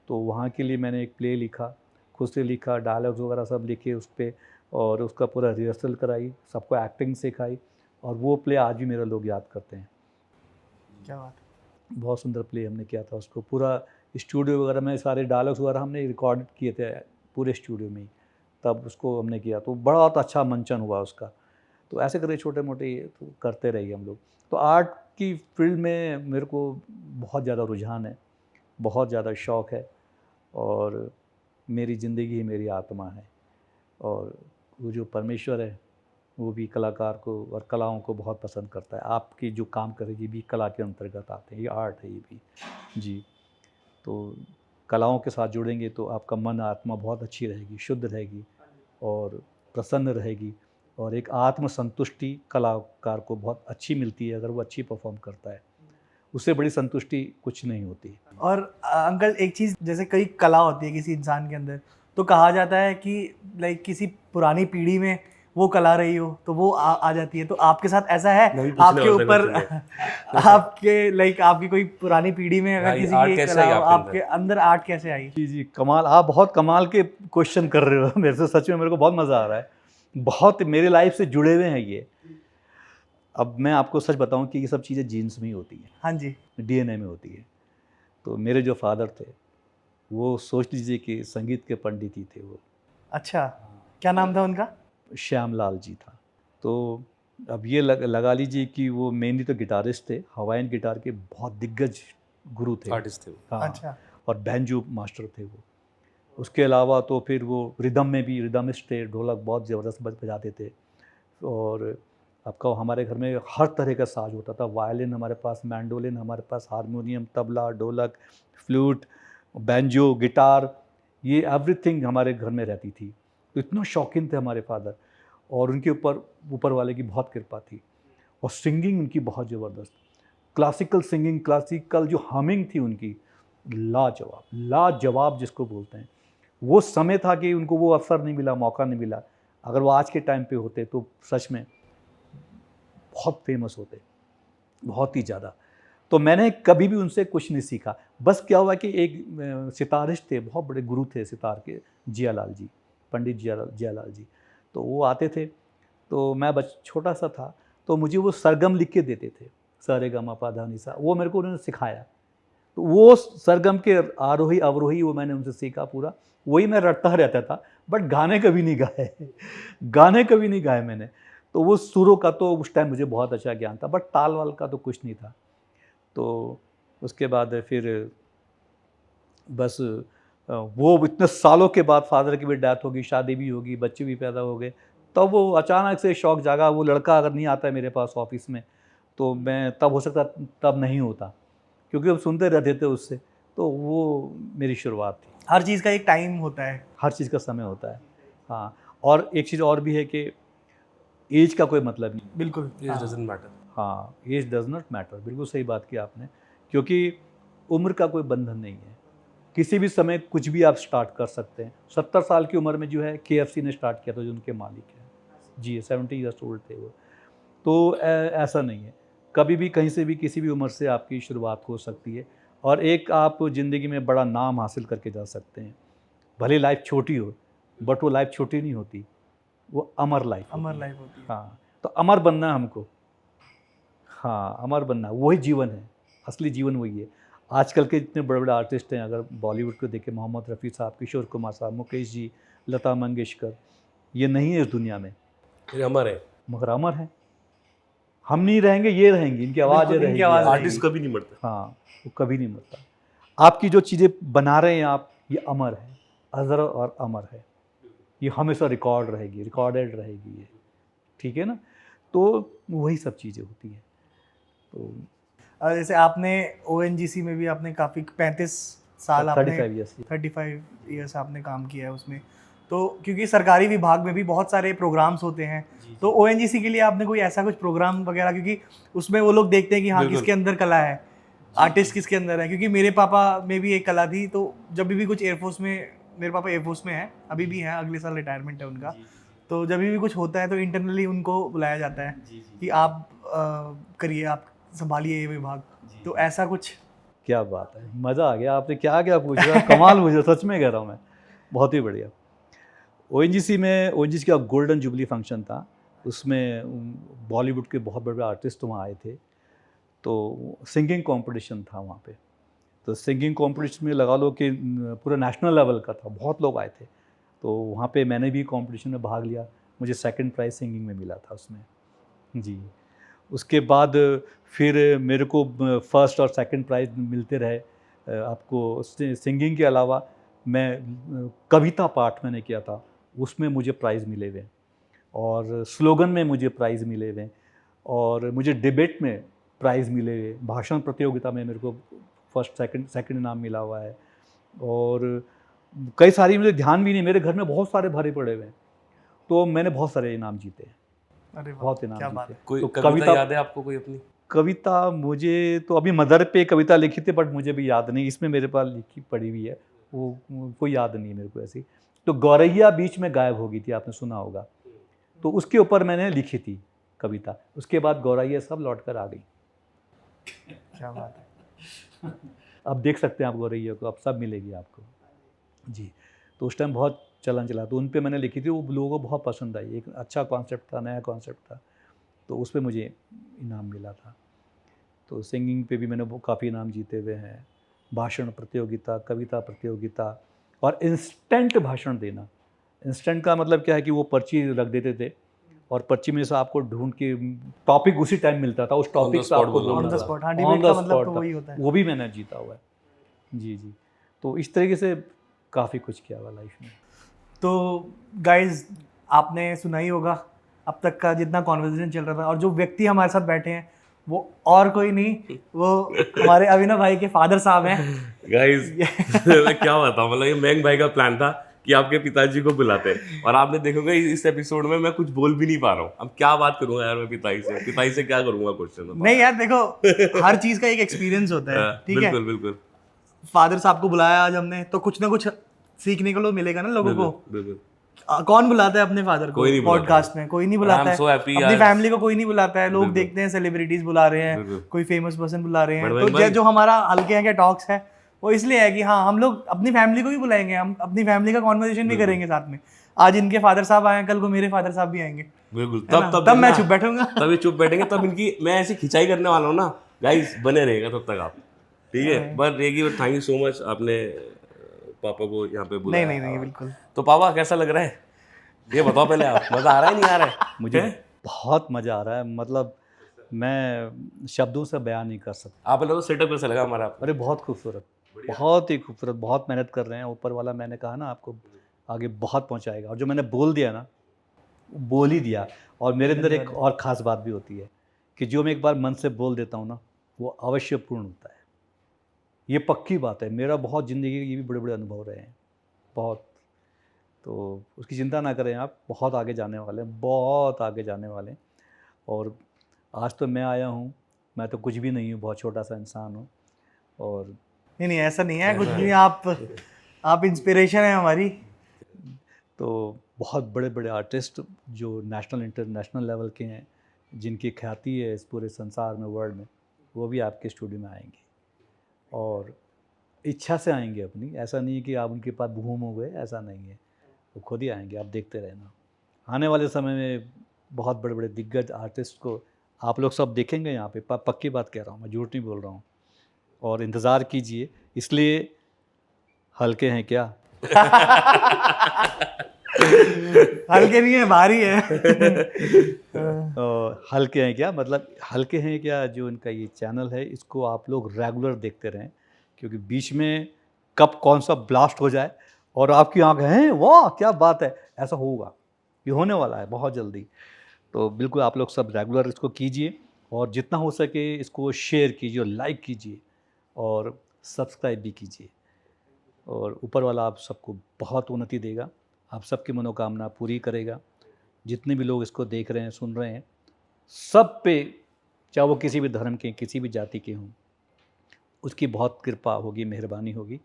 तो वहाँ के लिए मैंने एक प्ले लिखा, खुद से लिखा, डायलॉग्स वगैरह सब लिखे उस पे, और उसका पूरा रिहर्सल कराई, सबको एक्टिंग सिखाई, और वो प्ले आज भी मेरे लोग याद करते हैं। क्या बात है। बहुत सुंदर प्ले हमने किया था उसको, पूरा स्टूडियो वगैरह में सारे डायलॉग्स वगैरह हमने रिकॉर्ड किए थे पूरे स्टूडियो में ही, तब उसको हमने किया, तो बहुत अच्छा मंचन हुआ उसका। तो ऐसे करके छोटे मोटे ये तो करते रहिए हम लोग। तो आर्ट की फील्ड में मेरे को बहुत ज़्यादा रुझान है, बहुत ज़्यादा शौक़ है, और मेरी ज़िंदगी ही मेरी आत्मा है। और वो जो परमेश्वर है, वो भी कलाकार को और कलाओं को बहुत पसंद करता है। आपकी जो काम करे ये भी कला के अंतर्गत आते हैं, ये आर्ट है ये भी। जी, तो कलाओं के साथ जुड़ेंगे तो आपका मन आत्मा बहुत अच्छी रहेगी, शुद्ध रहेगी और प्रसन्न रहेगी, और एक आत्मसंतुष्टि कलाकार को बहुत अच्छी मिलती है अगर वो अच्छी परफॉर्म करता है। उससे बड़ी संतुष्टि कुछ नहीं होती। और अंकल एक चीज़, जैसे कई कला होती है किसी इंसान के अंदर, तो कहा जाता है कि लाइक किसी पुरानी पीढ़ी में वो कला रही हो तो वो आ जाती है, तो आपके साथ ऐसा है? मैं भी पूछने आपके वाला था ऊपर क्वेश्चन आपके लाइक आपकी कोई पुरानी पीढ़ी में अगर भाई, किसी आर्ट की एक कैसे कला आई हो, आपके आपके अंदर आर्ट कैसे आई? जी, जी, कमाल, आप बहुत कमाल के क्वेश्चन कर रहे हो मेरे से, सच में मेरे को बहुत मज़ा आ रहा है। बहुत मेरे लाइफ से जुड़े हुए हैं ये। अब मैं आपको सच बताऊं कि ये सब चीज़ें जीन्स में ही होती हैं, हाँ जी। डीएनए में होती है। तो मेरे जो फादर थे, वो सोच लीजिए कि संगीत के पंडित ही थे वो। अच्छा, क्या नाम था उनका? श्यामलाल जी था। तो अब ये लगा लीजिए कि वो मेनली तो गिटारिस्ट थे, हवाइन गिटार के बहुत दिग्गज गुरु थे। आर्टिस्ट थे वो। हाँ, अच्छा। और बैंजो मास्टर थे वो। उसके अलावा तो फिर वो रिदम में भी रिदमिस्ट थे, ढोलक बहुत ज़बरदस्त बजाते थे। और आपका हमारे घर में हर तरह का साज होता था, वायलिन हमारे पास, मैंडोलिन हमारे पास, हारमोनियम, तबला, ढोलक, फ्लूट, बैंजो, गिटार, ये एवरीथिंग हमारे घर में रहती थी। तो इतना शौकीन थे हमारे फादर, और उनके ऊपर ऊपर वाले की बहुत कृपा थी। और सिंगिंग उनकी बहुत ज़बरदस्त, क्लासिकल सिंगिंग, क्लासिकल जो हमिंग थी उनकी, लाजवाब, लाजवाब जिसको बोलते हैं। वो समय था कि उनको वो अवसर नहीं मिला, मौका नहीं मिला। अगर वो आज के टाइम पे होते तो सच में बहुत फेमस होते, बहुत ही ज़्यादा। तो मैंने कभी भी उनसे कुछ नहीं सीखा। बस क्या हुआ कि एक सितारिस्ट थे, बहुत बड़े गुरु थे सितार के, जियालाल जी, पंडित जियालाल जी। तो वो आते थे, तो मैं छोटा सा था, तो मुझे वो सरगम लिख के देते थे, सा रे गा मा पा धा नि सा, वो मेरे को उन्होंने सिखाया। तो वो सरगम के आरोही अवरोही वो मैंने उनसे सीखा पूरा, वही मैं रटता रहता था, बट गाने कभी नहीं गाए गाने कभी नहीं गाए मैंने। तो वो सुरों का तो उस टाइम मुझे बहुत अच्छा ज्ञान था, बट ताल वाल का तो कुछ नहीं था। तो उसके बाद फिर बस वो इतने सालों के बाद फादर की भी डेथ होगी, शादी भी होगी, बच्चे भी पैदा हो गए, तब वो अचानक से शौक जागा। वो लड़का अगर नहीं आता है मेरे पास ऑफिस में, तो मैं तब हो सकता तब नहीं होता, क्योंकि अब सुनते रहते थे उससे। तो वो मेरी शुरुआत थी। हर चीज़ का एक टाइम होता है। हर चीज़ का समय होता है, हाँ। और एक चीज़ और भी है कि एज का कोई मतलब नहीं। बिल्कुल। It doesn't matter. हाँ, एज डज नॉट मैटर, बिल्कुल सही बात की आपने, क्योंकि उम्र का कोई बंधन नहीं है। किसी भी समय कुछ भी आप स्टार्ट कर सकते हैं। 70 साल की उम्र में जो है KFC ने स्टार्ट किया था, जो उनके मालिक हैं जी, 70 ईयर्स ओल्ड थे वो। तो ऐसा नहीं है, कभी भी कहीं से भी किसी भी उम्र से आपकी शुरुआत हो सकती है, और एक आप ज़िंदगी में बड़ा नाम हासिल करके जा सकते हैं। भले लाइफ छोटी हो, बट वो लाइफ छोटी नहीं होती, वो अमर लाइफ होती है। हाँ, तो अमर बनना है हमको। हाँ, अमर बनना, वही जीवन है, असली जीवन वही है। आजकल के जितने बड़े बड़े आर्टिस्ट हैं, अगर बॉलीवुड को देखें, मोहम्मद रफ़ी साहब, किशोर कुमार साहब, मुकेश जी, लता मंगेशकर, ये नहीं है इस दुनिया में, ये अमर है। मगर अमर है। हम नहीं रहेंगे, ये रहेंगी, इनकी आवाज़ें बिल्कुल, इनकी रहेंगी। आवाज़ आर्टिस्ट कभी नहीं मरता। हाँ, वो कभी नहीं मरता। आपकी जो चीज़ें बना रहे हैं आप, ये अमर है, अज़र और अमर है। ये हमेशा रिकॉर्ड रहेगी, रिकॉर्डेड रहेगी ये, ठीक है ना? तो वही सब चीज़ें होती हैं। तो और जैसे आपने ONGC में भी आपने काफ़ी 35 साल आपने 35 ईयर्स 35 ईयर्स आपने काम किया है उसमें। तो क्योंकि सरकारी विभाग में भी बहुत सारे प्रोग्राम्स होते हैं, तो ONGC के लिए आपने कोई ऐसा कुछ प्रोग्राम वगैरह, क्योंकि उसमें वो लोग देखते हैं कि हाँ बिल्कुल। किसके अंदर कला है, आर्टिस्ट किसके अंदर है। क्योंकि मेरे पापा में भी एक कला थी, तो जब भी कुछ एयरफोर्स में, मेरे पापा एयरफोर्स में हैं, अभी भी हैं, अगले साल रिटायरमेंट है उनका। तो जब भी कुछ होता है तो इंटरनली उनको बुलाया जाता है कि आप करिए, आप संभालिए ये विभाग। तो ऐसा कुछ। क्या बात है, मज़ा आ गया, आपने क्या क्या पूछ रहा, कमाल मुझे, सच में कह रहा हूँ मैं, बहुत ही बढ़िया। ONGC का गोल्डन जुबली फंक्शन था, उसमें बॉलीवुड के बहुत बड़े आर्टिस्ट वहाँ आए थे। तो सिंगिंग कंपटीशन था वहाँ पे। तो सिंगिंग कंपटीशन में लगा लो कि पूरा नेशनल लेवल का था, बहुत लोग आए थे। तो वहाँ पे मैंने भी कंपटीशन में भाग लिया, मुझे सेकंड प्राइज़ सिंगिंग में मिला था उसमें जी। उसके बाद फिर मेरे को फर्स्ट और सेकंड प्राइज़ मिलते रहे। आपको सिंगिंग के अलावा मैं कविता पाठ मैंने किया था, उसमें मुझे प्राइज़ मिले हुए, और स्लोगन में मुझे प्राइज़ मिले हुए, और मुझे डिबेट में प्राइज़ मिले हुए, भाषण प्रतियोगिता में मेरे को फर्स्ट सेकंड इनाम मिला हुआ है, और कई सारी, मुझे ध्यान भी नहीं, मेरे घर में बहुत सारे भरे पड़े हुए हैं, तो मैंने बहुत सारे इनाम जीते हैं। अरे वाह, बहुत इनाम क्या बात जीते। है। कोई तो कविता याद है आपको कोई अपनी? कविता मुझे तो अभी मदर पे कविता लिखी थी, बट मुझे भी याद नहीं, इसमें मेरे पास लिखी पड़ी हुई है, वो कोई याद नहीं है मेरे को ऐसी। तो गौरैया बीच में गायब हो गई थी, आपने सुना होगा, तो उसके ऊपर मैंने लिखी थी कविता। उसके बाद गौरैया सब लौट कर आ गई। क्या बात है। अब देख सकते हैं आप गौरैया को, अब सब मिलेगी आपको जी। तो उस टाइम बहुत चलन चला, तो उन पे मैंने लिखी थी, वो लोगों को बहुत पसंद आई, एक अच्छा कॉन्सेप्ट था, नया कॉन्सेप्ट था, तो उस पर मुझे इनाम मिला था। तो सिंगिंग पे भी मैंने वो काफ़ी इनाम जीते हुए हैं, भाषण प्रतियोगिता, कविता प्रतियोगिता, और इंस्टेंट भाषण देना। इंस्टेंट का मतलब क्या है कि वो पर्ची रख देते थे, और पर्ची में से आपको ढूंढ के टॉपिक उसी टाइम मिलता था, उस टॉपिक पे आपको बोलना ऑन बोलना द था। स्पॉट। हाँ, On डिबेट the का मतलब spot तो था। वही होता है। वो भी मैंने जीता हुआ है जी जी। तो इस तरीके से काफ़ी कुछ किया हुआ लाइफ में। तो गाइज, आपने सुना ही होगा अब तक का जितना कॉन्वर्सेशन चल रहा था, और जो व्यक्ति हमारे साथ बैठे हैं वो और कोई नहीं, वो हमारे अभिनव भाई के फादर साहब हैं। गाइस मैं क्या बताऊं, मतलब ये मैंग भाई का प्लान था कि आपके पिताजी को बुलाते हैं, और आपने देखोगे इस एपिसोड में मैं कुछ बोल भी नहीं पा रहा हूँ। अब क्या बात करूंगा यार मैं पिताजी से क्या करूंगा क्वेश्चन। नहीं यार, देखो, हर चीज़ का एक एक्सपीरियंस होता है, ठीक है। बिल्कुल बिल्कुल फादर साहब को बुलाया आज हमने, तो कुछ ना कुछ सीखने को मिलेगा ना लोगों को। बिल्कुल। कौन बुलाता है अपने फादर को कोई नहीं बुलाता। पॉडकास्ट में? कोई नहीं बुलाता है। so happy अपनी आज। फैमिली को कोई नहीं बुलाता है। लोग बिल्कुल। देखते हैं सेलिब्रिटीज बुला रहे हैं, बिल्कुल। कोई फेमस पर्सन बुला रहे हैं। बड़े तो भाई- जो हमारा हल्के हैं क्या टॉक्स है वो इसलिए है कि हाँ हम लोग अपनी फैमिली को भी बुलाएंगे, हम अपनी फैमिली का कॉन्वर्सेशन भी करेंगे साथ में। आज इनके फादर साहब आए, कल को मेरे फादर साहब भी आएंगे, बिल्कुल। है ना? तब मैं चुप बैठूंगा। तब ये चुप बैठेंगे, तब इनकी मैं ऐसी खिंचाई करने वाला हूँ ना गाइस, बने रहेगा तब तक आप, ठीक है। बट रेगी थैंक यू सो मच, आपने पापा को यहाँ पे बुलाया। नहीं बिल्कुल। तो पापा कैसा लग रहा है ये बताओ पहले आप, मजा आ रहा है नहीं आ रहा है? मुझे हैं? बहुत मज़ा आ रहा है, मतलब मैं शब्दों से बयान नहीं कर सकता। आप लोगों को सेटअप कैसा लगा हमारा? अरे बहुत खूबसूरत, बहुत ही खूबसूरत, बहुत मेहनत कर रहे हैं ऊपर वाला। मैंने कहा ना आपको आगे बहुत पहुंचाएगा, और जो मैंने बोल दिया ना बोल ही दिया। और मेरे अंदर एक और ख़ास बात भी होती है कि जो मैं एक बार मन से बोल देता हूँ ना वो अवश्य पूर्ण होता है। ये पक्की बात है। मेरा बहुत ज़िंदगी के ये भी बड़े बड़े अनुभव रहे हैं, बहुत। तो उसकी चिंता ना करें आप, बहुत आगे जाने वाले हैं, बहुत आगे जाने वाले हैं। और आज तो मैं आया हूँ, मैं तो कुछ भी नहीं हूँ, बहुत छोटा सा इंसान हूँ। और नहीं ऐसा नहीं है कुछ भी। आप इंस्पिरेशन है हमारी। तो बहुत बड़े बड़े आर्टिस्ट जो नेशनल इंटरनेशनल लेवल के हैं, जिनकी ख्याति है इस पूरे संसार में, वर्ल्ड में, वो भी आपके स्टूडियो में आएंगे। और इच्छा से आएंगे अपनी, ऐसा नहीं है कि आप उनके पास घूम हो गए, ऐसा नहीं है। वो खुद ही आएंगे, आप देखते रहना। आने वाले समय में बहुत बड़े बड़े दिग्गज आर्टिस्ट को आप लोग सब देखेंगे यहाँ पे, पक्की बात कह रहा हूँ मैं, झूठ नहीं बोल रहा हूँ। और इंतज़ार कीजिए। इसलिए हल्के हैं क्या? हल्के नहीं है, भारी है। हल्के हैं क्या मतलब, हल्के हैं क्या जो इनका ये चैनल है, इसको आप लोग रेगुलर देखते रहें, क्योंकि बीच में कब कौन सा ब्लास्ट हो जाए और आपकी आंखें हैं वाह क्या बात है, ऐसा होगा, ये होने वाला है बहुत जल्दी। तो बिल्कुल आप लोग सब रेगुलर इसको कीजिए, और जितना हो सके इसको शेयर कीजिए, लाइक कीजिए और सब्सक्राइब भी कीजिए। और ऊपर वाला आप सबको बहुत उन्नति देगा, आप सबकी मनोकामना पूरी करेगा। जितने भी लोग इसको देख रहे हैं, सुन रहे हैं, सब पे, चाहे वो किसी भी धर्म के, किसी भी जाति के हों, उसकी बहुत कृपा होगी, मेहरबानी होगी।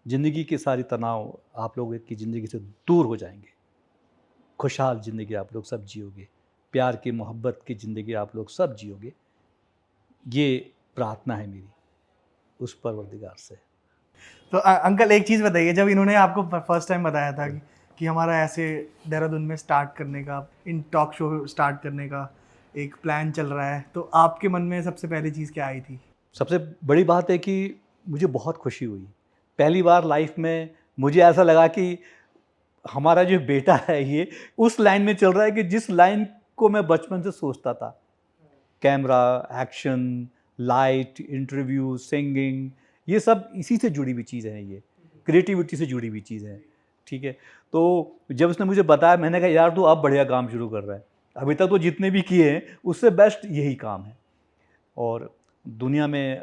ज़िंदगी के सारी तनाव आप लोगों की ज़िंदगी से दूर हो जाएंगे। खुशहाल ज़िंदगी आप लोग सब जियोगे, प्यार की मोहब्बत की ज़िंदगी आप लोग सब जियोगे। ये प्रार्थना है मेरी उस परवरदिगार से। तो अंकल एक चीज़ बताइए, जब इन्होंने आपको फर्स्ट टाइम बताया था कि हमारा ऐसे देहरादून में स्टार्ट करने का, इन टॉक शो स्टार्ट करने का एक प्लान चल रहा है, तो आपके मन में सबसे पहली चीज़ क्या आई थी? सबसे बड़ी बात है कि मुझे बहुत खुशी हुई। पहली बार लाइफ में मुझे ऐसा लगा कि हमारा जो बेटा है ये उस लाइन में चल रहा है कि जिस लाइन को मैं बचपन से सोचता था। Camera, action, light, interview, singing, ये सब इसी से जुड़ी हुई चीज़ें हैं, ये क्रिएटिविटी से जुड़ी हुई चीज़ें हैं, ठीक है। तो जब उसने मुझे बताया, मैंने कहा यार तू अब बढ़िया काम शुरू कर रहा है, अभी तक तो जितने भी किए हैं उससे बेस्ट यही काम है। और दुनिया में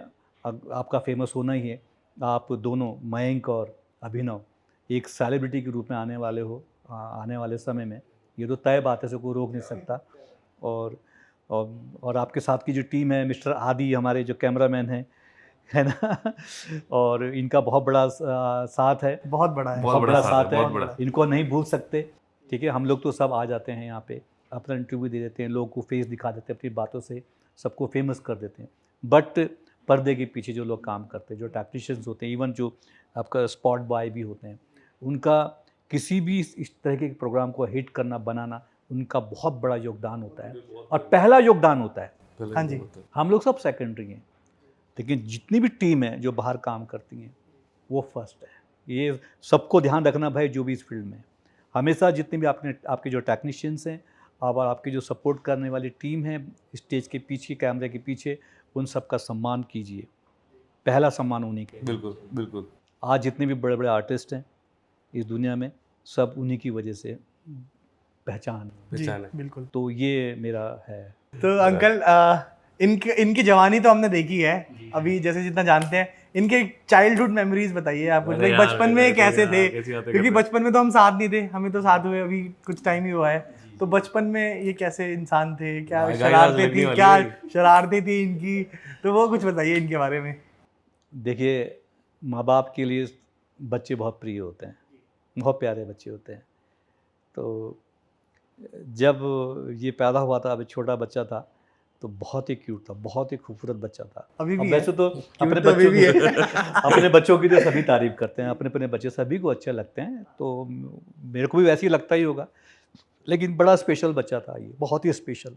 आपका फेमस होना ही है। आप दोनों, मयंक और अभिनव, एक सेलिब्रिटी के रूप में आने वाले हो आने वाले समय में, ये तो तय बात है, से कोई रोक नहीं सकता। और आपके साथ की जो टीम है, मिस्टर आदि हमारे जो कैमरामैन हैं, है ना, और इनका बहुत बड़ा साथ है, बहुत बड़ा है, बहुत बड़ा साथ है, बहुत बड़ा। इनको नहीं भूल सकते, ठीक है। हम लोग तो सब आ जाते हैं यहाँ पे, अपना इंटरव्यू दे देते हैं, लोगों को फेस दिखा देते हैं, अपनी बातों से सबको फेमस कर देते हैं। बट पर्दे के पीछे जो लोग काम करते हैं, जो टेक्नीशियंस होते हैं, इवन जो आपका स्पॉट बॉय भी होते हैं, उनका किसी भी इस तरह के प्रोग्राम को हिट करना, बनाना, उनका बहुत बड़ा योगदान होता है और पहला योगदान होता है। हाँ जी। हम लोग सब सेकेंडरी हैं, लेकिन जितनी भी टीम है जो बाहर काम करती हैं वो फर्स्ट है। ये सबको ध्यान रखना भाई, जो भी इस फील्ड में हमेशा जितने भी आपके जो टेक्नीशियंस हैं और आपकी जो सपोर्ट करने वाली टीम है, स्टेज के पीछे, कैमरे के पीछे, उन सब का सम्मान कीजिए। पहला सम्मान उन्हीं के। बिल्कुल बिल्कुल। आज जितने भी बड़े बड़े आर्टिस्ट हैं इस दुनिया में, सब उन्हीं की वजह से पहचान है। बिल्कुल। तो ये मेरा है। तो अंकल इनकी जवानी तो हमने देखी है, अभी जैसे जितना जानते हैं, इनके चाइल्डहुड मेमोरीज बताइए आप कुछ, लाइक बचपन में कैसे थे, क्योंकि बचपन में तो हम साथ नहीं थे, हमें तो साथ हुए अभी कुछ टाइम ही हुआ है। तो बचपन में ये कैसे इंसान थे, क्या शरारतें थी इनकी, तो वो कुछ बताइए इनके बारे में। देखिए, माँ बाप के लिए बच्चे बहुत प्रिय होते हैं, बहुत प्यारे बच्चे होते हैं। तो जब ये पैदा हुआ था, अभी छोटा बच्चा था, तो बहुत ही क्यूट था, बहुत ही खूबसूरत बच्चा था। अभी अब भी वैसे है। तो अपने तो अभी बच्चों भी है। अपने बच्चों की तो सभी तारीफ करते हैं, अपने अपने बच्चे सभी को अच्छे लगते हैं, तो मेरे को भी वैसे ही लगता ही होगा। लेकिन बड़ा स्पेशल बच्चा था ये, बहुत ही स्पेशल,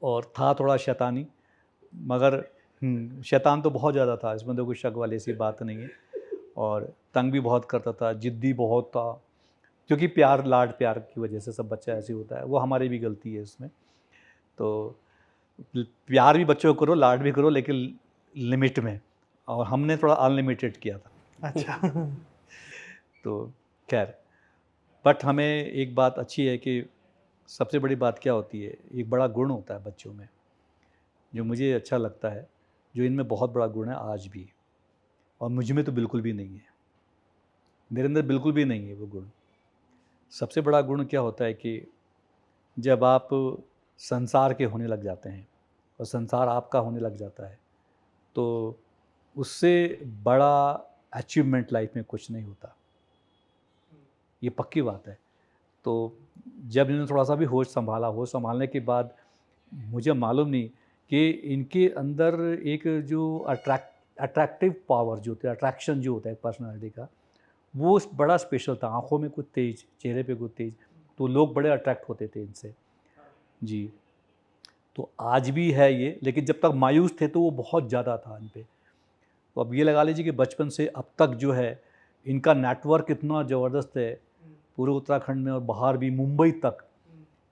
और था थोड़ा शैतानी, मगर शैतान तो बहुत ज़्यादा था, इसमें तो कोई शक वाली ऐसी बात नहीं है। और तंग भी बहुत करता था, जिद्दी बहुत था, क्योंकि प्यार लाड प्यार की वजह से सब बच्चा ऐसे होता है, वो हमारी भी गलती है इसमें। तो प्यार भी बच्चों को करो, लाड भी करो, लेकिन लिमिट में, और हमने थोड़ा अनलिमिटेड किया था। अच्छा। तो खैर, बट हमें एक बात अच्छी है कि सबसे बड़ी बात क्या होती है, एक बड़ा गुण होता है बच्चों में, जो मुझे अच्छा लगता है, जो इनमें बहुत बड़ा गुण है आज भी, और मुझ में तो बिल्कुल भी नहीं है, मेरे अंदर बिल्कुल भी नहीं है वो गुण। सबसे बड़ा गुण क्या होता है कि जब आप संसार के होने लग जाते हैं और संसार आपका होने लग जाता है, तो उससे बड़ा अचीवमेंट लाइफ में कुछ नहीं होता, ये पक्की बात है। तो जब इन्होंने थोड़ा सा भी होश संभाला, होश संभालने के बाद मुझे मालूम नहीं कि इनके अंदर एक जो अट्रैक्टिव पावर जो होती है, अट्रैक्शन जो होता है पर्सनालिटी का, वो बड़ा स्पेशल था। आंखों में कुछ तेज, चेहरे पे कुछ तेज, तो लोग बड़े अट्रैक्ट होते थे इनसे जी। तो आज भी है ये, लेकिन जब तक मायूस थे तो वो बहुत ज़्यादा था इन पे। तो अब ये लगा लीजिए कि बचपन से अब तक जो है इनका नेटवर्क इतना ज़बरदस्त है पूरे उत्तराखंड में और बाहर भी, मुंबई तक,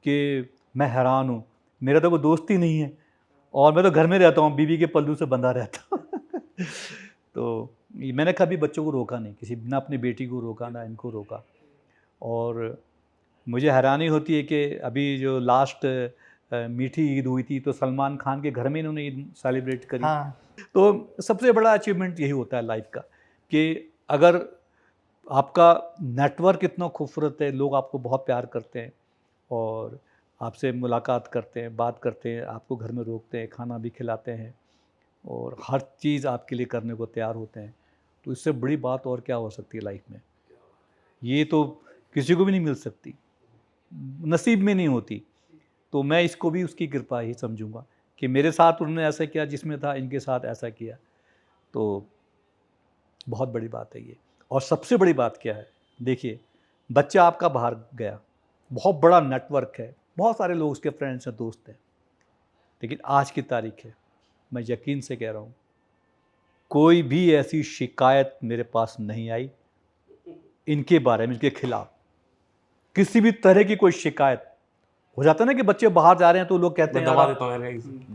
कि मैं हैरान हूँ। मेरा तो कोई दोस्त ही नहीं है, और मैं तो घर में रहता हूँ, बीवी के पल्लू से बंधा रहता हूँ। तो मैंने कभी बच्चों को रोका नहीं, किसी ना अपनी बेटी को रोका ना इनको रोका। और मुझे हैरानी होती है कि अभी जो लास्ट मीठी ईद हुई थी, तो सलमान खान के घर में इन्होंने ईद सेलिब्रेट करी। हाँ। तो सबसे बड़ा अचीवमेंट यही होता है लाइफ का, कि अगर आपका नेटवर्क इतना खूबसूरत है, लोग आपको बहुत प्यार करते हैं और आपसे मुलाकात करते हैं, बात करते हैं, आपको घर में रोकते हैं, खाना भी खिलाते हैं, और हर चीज़ आपके लिए करने को तैयार होते हैं, तो इससे बड़ी बात और क्या हो सकती है लाइफ में। ये तो किसी को भी नहीं मिल सकती, नसीब में नहीं होती। तो मैं इसको भी उसकी कृपा ही समझूंगा कि मेरे साथ उन्होंने ऐसा किया, जिसमें था इनके साथ ऐसा किया, तो बहुत बड़ी बात है ये। और सबसे बड़ी बात क्या है, देखिए, बच्चा आपका बाहर गया, बहुत बड़ा नेटवर्क है, बहुत सारे लोग उसके फ्रेंड्स हैं, दोस्त हैं, लेकिन आज की तारीख है, मैं यकीन से कह रहा हूँ, कोई भी ऐसी शिकायत मेरे पास नहीं आई इनके बारे में, इनके खिलाफ किसी भी तरह की कोई शिकायत। हो जाता है ना कि बच्चे बाहर जा रहे हैं तो लोग कहते मैं हैं दबा यार देता हूँ यार,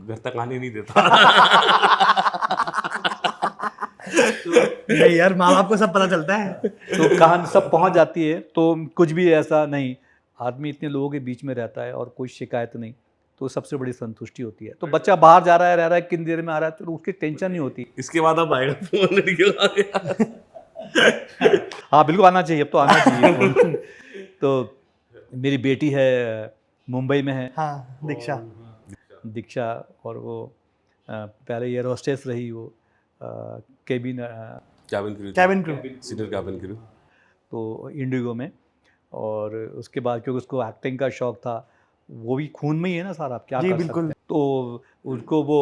घर तक आने नहीं देता। नहीं यार, माँ बाप को सब पता चलता है। तो कहानी सब पहुंच जाती है, तो कुछ भी ऐसा नहीं, आदमी इतने लोगों के बीच में रहता है और कोई शिकायत नहीं, तो सबसे बड़ी संतुष्टि होती है। तो बच्चा बाहर जा रहा है, रह रहा है, कितनी देर में आ रहा है, तो उसकी टेंशन नहीं होती। इसके बाद अब आएगा फोन निकल आ गया। हाँ बिल्कुल आना चाहिए, अब तो आना चाहिए। तो मेरी बेटी है, मुंबई में है, हाँ, दीक्षा। दीक्षा, और वो पहले एयर होस्टेस रही, वो cabin cabin crew. Senior cabin crew. तो इंडिगो में, और उसके बाद क्योंकि उसको एक्टिंग का शौक था, वो भी खून में ही है ना सारा, आप क्या जी, कर बिल्कुल। सकते हैं। तो उसको वो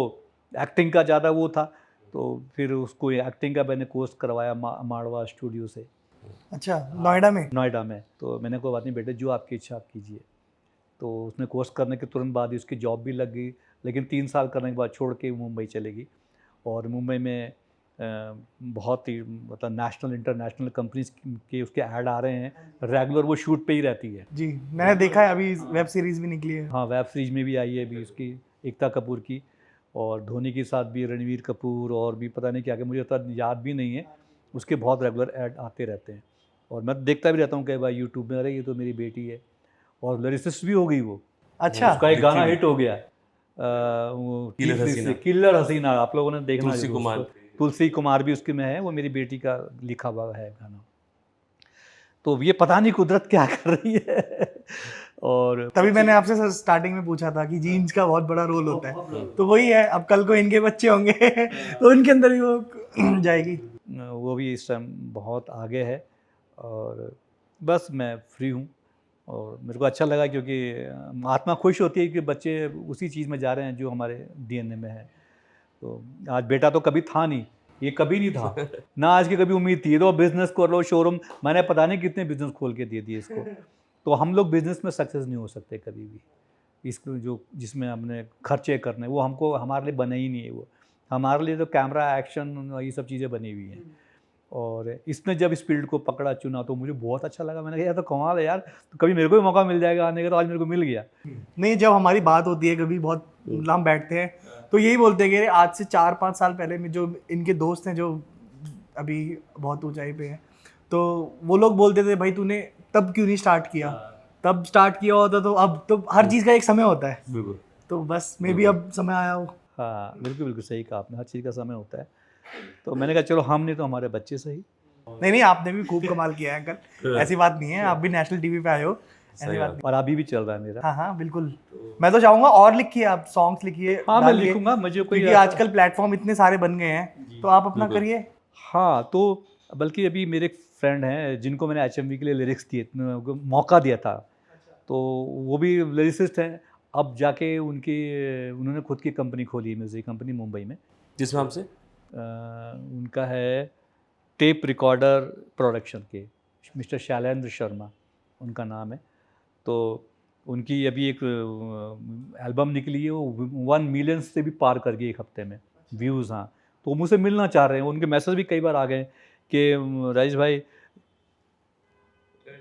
एक्टिंग का ज़्यादा वो था, तो फिर उसको एक्टिंग का मैंने कोर्स करवाया मारवा स्टूडियो से, अच्छा, नोएडा में। नोएडा में। तो मैंने कोई बात नहीं बेटे, जो आपकी इच्छा आप कीजिए। तो उसने कोर्स करने के तुरंत बाद ही उसकी जॉब भी लग गई, लेकिन 3 साल करने के बाद छोड़ के मुंबई चलेगी, और मुंबई में बहुत ही मतलब नेशनल इंटरनेशनल कंपनीज के उसके ऐड आ रहे हैं रेगुलर, वो शूट पे ही रहती है। जी, मैंने देखा है, अभी वेब सीरीज भी निकली है। हाँ, वेब सीरीज में भी आई है अभी उसकी, एकता कपूर की, और धोनी के साथ भी रणवीर कपूर, और भी पता नहीं क्या क्या, मुझे तो याद भी नहीं है, उसके बहुत रेगुलर ऐड आते रहते हैं, और मैं देखता भी रहता हूँ कई बार यूट्यूब में, अरे ये तो मेरी बेटी है, और लिरिसिस्ट भी हो गई वो। अच्छा। उसका एक गाना दिखती हिट हो गया, वो किलर हसीना। किलर हसीना, आप लोगों ने देखना तुलसी जरूर कुमार। उसको। तुलसी कुमार भी उसके में है, वो मेरी बेटी का लिखा हुआ है गाना। तो ये पता नहीं कुदरत क्या कर रही है। और तभी मैंने आपसे स्टार्टिंग में पूछा था कि जीन्स का बहुत बड़ा रोल होता है, तो वही है, अब कल को इनके बच्चे होंगे तो इनके अंदर भी वो जाएगी। वो भी इस टाइम बहुत आगे है, और बस मैं फ्री हूँ और मेरे को अच्छा लगा क्योंकि आत्मा खुश होती है कि बच्चे उसी चीज़ में जा रहे हैं जो हमारे डीएनए में है। तो आज बेटा तो कभी था नहीं, ये कभी नहीं था ना आज की कभी उम्मीद थी। ये तो बिजनेस कर लो, शोरूम, मैंने पता नहीं कितने बिजनेस खोल के दे दिए इसको। तो हम लोग बिजनेस में सक्सेस नहीं हो सकते कभी भी। इसको जो जिसमें हमने खर्चे करने वो हमको हमारे लिए बने ही नहीं है। वो हमारे लिए तो कैमरा एक्शन ये सब चीज़ें बनी हुई हैं। और इसने जब इस फील्ड को पकड़ा चुना तो मुझे बहुत अच्छा लगा। मैंने कहा यार तो कमाल है यार, तो कभी मेरे को भी मौका मिल जाएगा आने का, तो आज मेरे को मिल गया। नहीं, जब हमारी बात होती है कभी बहुत हम बैठते हैं तो यही बोलते हैं कि आज से 4-5 साल पहले में जो इनके दोस्त हैं जो अभी बहुत ऊंचाई पे हैं, तो वो लोग बोलते थे भाई तूने तब क्यों नहीं स्टार्ट किया, तब स्टार्ट किया होता तो अब तो हर चीज़ का एक समय होता है। बिल्कुल। तो बस मे भी अब समय आया हो। हाँ बिल्कुल बिल्कुल सही कहा आपने, हर चीज़ का समय होता है। तो मैंने कहा चलो हम नहीं तो हमारे बच्चे सही। नहीं, आपने भी खूब कमाल किया है अंकल, ऐसी बात नहीं है। आप भी नेशनल टीवी पे आए हो, ऐसी बात नहीं। और अभी भी चल रहा है मेरा। हाँ हाँ बिल्कुल, मैं तो चाहूँगा और लिखिए, आप सॉन्ग्स लिखिए। हाँ मैं डालिए, लिखूंगा, मुझे कोई क्योंकि आजकल प्लेटफॉर्म इतने सारे बन गए हैं, तो आप अपना करिए। हाँ तो बल्कि अभी मेरे एक फ्रेंड हैं जिनको मैंने HMV के लिए लिरिक्स दिए, मौका दिया था, तो वो भी लिरिसिस्ट हैं। अब जाके उन्होंने खुद की कंपनी खोली है, म्यूज़िक कंपनी मुंबई में। जिस नाम से? उनका है टेप रिकॉर्डर प्रोडक्शन के, मिस्टर शैलेंद्र शर्मा उनका नाम है। तो उनकी अभी एक एल्बम निकली है, वो 1 मिलियन से भी पार कर गई एक हफ्ते में व्यूज़। हाँ तो वो मुझसे मिलना चाह रहे हैं, उनके मैसेज भी कई बार आ गए कि राजेश भाई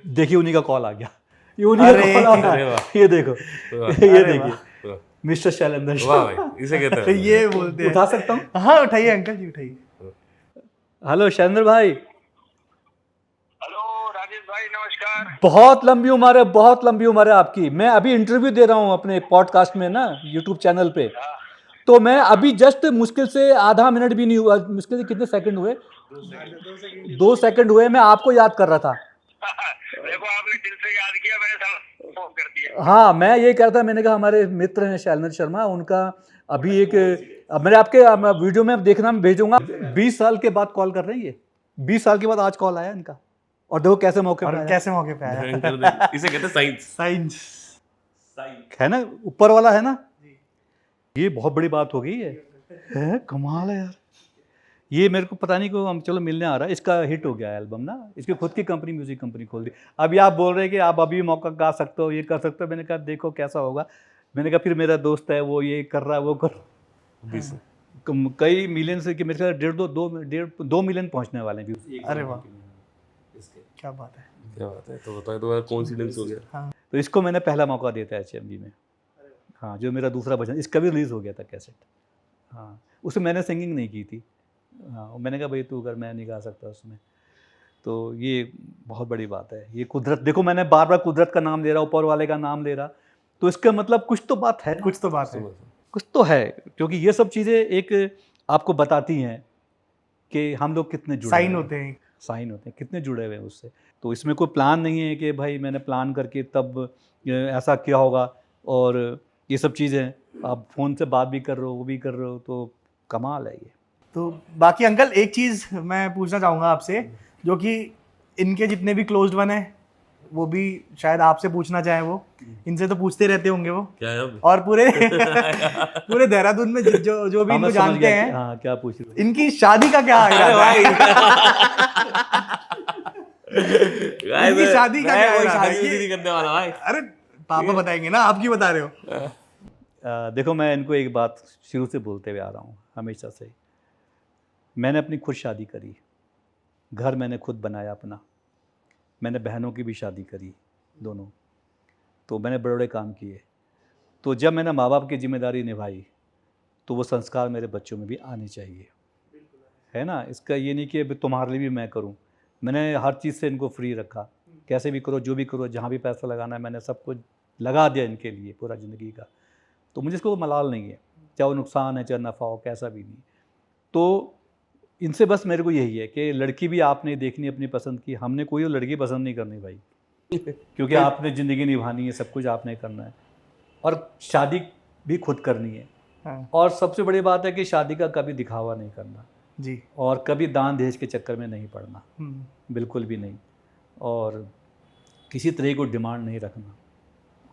देखिए उन्हीं का कॉल आ गया, ये उन्हीं का कॉल आ अरे गया, वाह। ये देखो वाह। ये देखिए वाह। मिस्टर शैलेंद्र वाह शर्मा। भाई, इसे कहते हैं। ये बोलते हैं। उठा सकता हूँ? हाँ उठाइए अंकल जी, उठाइए। हेलो शैलेंद्र भाई। हेलो राजेश भाई, नमस्कार। बहुत लंबी उम्र है, बहुत लंबी उम्र है आपकी। मैं अभी इंटरव्यू दे रहा हूँ अपने पॉडकास्ट में ना, यूट्यूब चैनल पे। तो मैं अभी जस्ट मुश्किल से आधा मिनट भी नहीं हुआ, मुश्किल से कितने सेकंड हुए, 2 सेकंड हुए, मैं आपको याद कर रहा था। देखो आपने दिल से याद किया, मैंने फोन कर दिया। हाँ मैं ये कह रहा था, मैंने कहा हमारे मित्र हैं शैलेंद्र शर्मा, उनका अभी एक मैंने आपके वीडियो में देखना मैं भेजूंगा, 20 साल के बाद कॉल कर रहे हैं ये, 20 साल के बाद आज कॉल आया इनका। और देखो कैसे मौके और पर आया कैसे मौके पे आया। इसे कहते हैं साइंस। साइंस है ना, ऊपर वाला है ना। ये बहुत बड़ी बात हो गई है कमाल है यार। ये मेरे को पता नहीं को हम चलो मिलने आ रहा है, इसका हिट हो गया एल्बम ना, इसकी खुद की कंपनी म्यूजिक कंपनी खोल दी। अभी आप बोल रहे हैं कि आप अभी मौका गा सकते हो, ये कर सकते हो। मैंने कहा देखो कैसा होगा। मैंने कहा फिर मेरा दोस्त है वो ये कर रहा है वो कर, कई मिलियन से कि मेरे ख्याल 2 मिलियन पहुंचने वाले हैं व्यूज। अरे वाह, क्या बात है। क्या बात है। तो बताए तो कोइंसिडेंस हो गया। हाँ तो इसको मैंने पहला मौका दिया था HMV में। हाँ जो मेरा दूसरा भजन, इसका भी रिलीज़ हो गया था कैसेट। हाँ उसमें मैंने सिंगिंग नहीं की थी। हाँ मैंने कहा भाई तू अगर, मैं नहीं गा सकता उसमें। तो ये बहुत बड़ी बात है। ये कुदरत, देखो मैंने बार बार कुदरत का नाम ले रहा, ऊपर वाले का नाम ले रहा, तो इसका मतलब कुछ तो बात है, कुछ तो बात है। कुछ तो है। क्योंकि ये सब चीज़ें एक आपको बताती हैं कि हम लोग कितने जुड़े साइन हुए होते हैं। साइन होते हैं, कितने जुड़े हुए हैं उससे। तो इसमें कोई प्लान नहीं है कि भाई मैंने प्लान करके तब ऐसा किया होगा। और ये सब चीज़ें आप फ़ोन से बात भी कर रहे हो, वो भी कर रहे हो, तो कमाल है ये। तो बाकी अंकल एक चीज़ मैं पूछना चाहूँगा आपसे, जो कि इनके जितने भी क्लोज्ड वन हैं वो भी शायद आपसे पूछना चाहें। वो इनसे तो पूछते रहते होंगे वो, क्या है अब? और पूरे देहरादून में जो भी हाँ, इनको मैं समझ जानते गया हैं। कि- हाँ क्या पूछ रहे हो? इनकी शादी का क्या इरादा है? इनकी शादी का क्या इरादा है? नहीं करने वाला भाई। अरे पापा बताएंगे ना, आप क्यों बता रहे हो? देखो मैं इनको एक बात शुरू से बोलते हुए आ रहा हूँ हमेशा से। मैंने अपनी खुद शादी करी, घर मैंने खुद बनाया अपना, मैंने बहनों की भी शादी करी दोनों, तो मैंने बड़े बड़े काम किए। तो जब मैंने माँ बाप की जिम्मेदारी निभाई तो वो संस्कार मेरे बच्चों में भी आने चाहिए, है ना। इसका ये नहीं कि अभी तुम्हारे लिए भी मैं करूं। मैंने हर चीज़ से इनको फ्री रखा, कैसे भी करो, जो भी करो, जहाँ भी पैसा लगाना है मैंने सब कुछ लगा दिया इनके लिए पूरा ज़िंदगी का। तो मुझे इसको मलाल नहीं है, चाहे वो नुकसान है चाहे नफ़ा हो, कैसा भी नहीं। तो इनसे बस मेरे को यही है कि लड़की भी आपने देखनी अपनी पसंद की, हमने कोई लड़की पसंद नहीं करनी भाई, क्योंकि आपने ज़िंदगी निभानी है, सब कुछ आपने करना है, और शादी भी खुद करनी है। हाँ और सबसे बड़ी बात है कि शादी का कभी दिखावा नहीं करना जी। और कभी दान दहेज के चक्कर में नहीं पड़ना, हम्म, बिल्कुल भी नहीं। और किसी तरह को डिमांड नहीं रखना,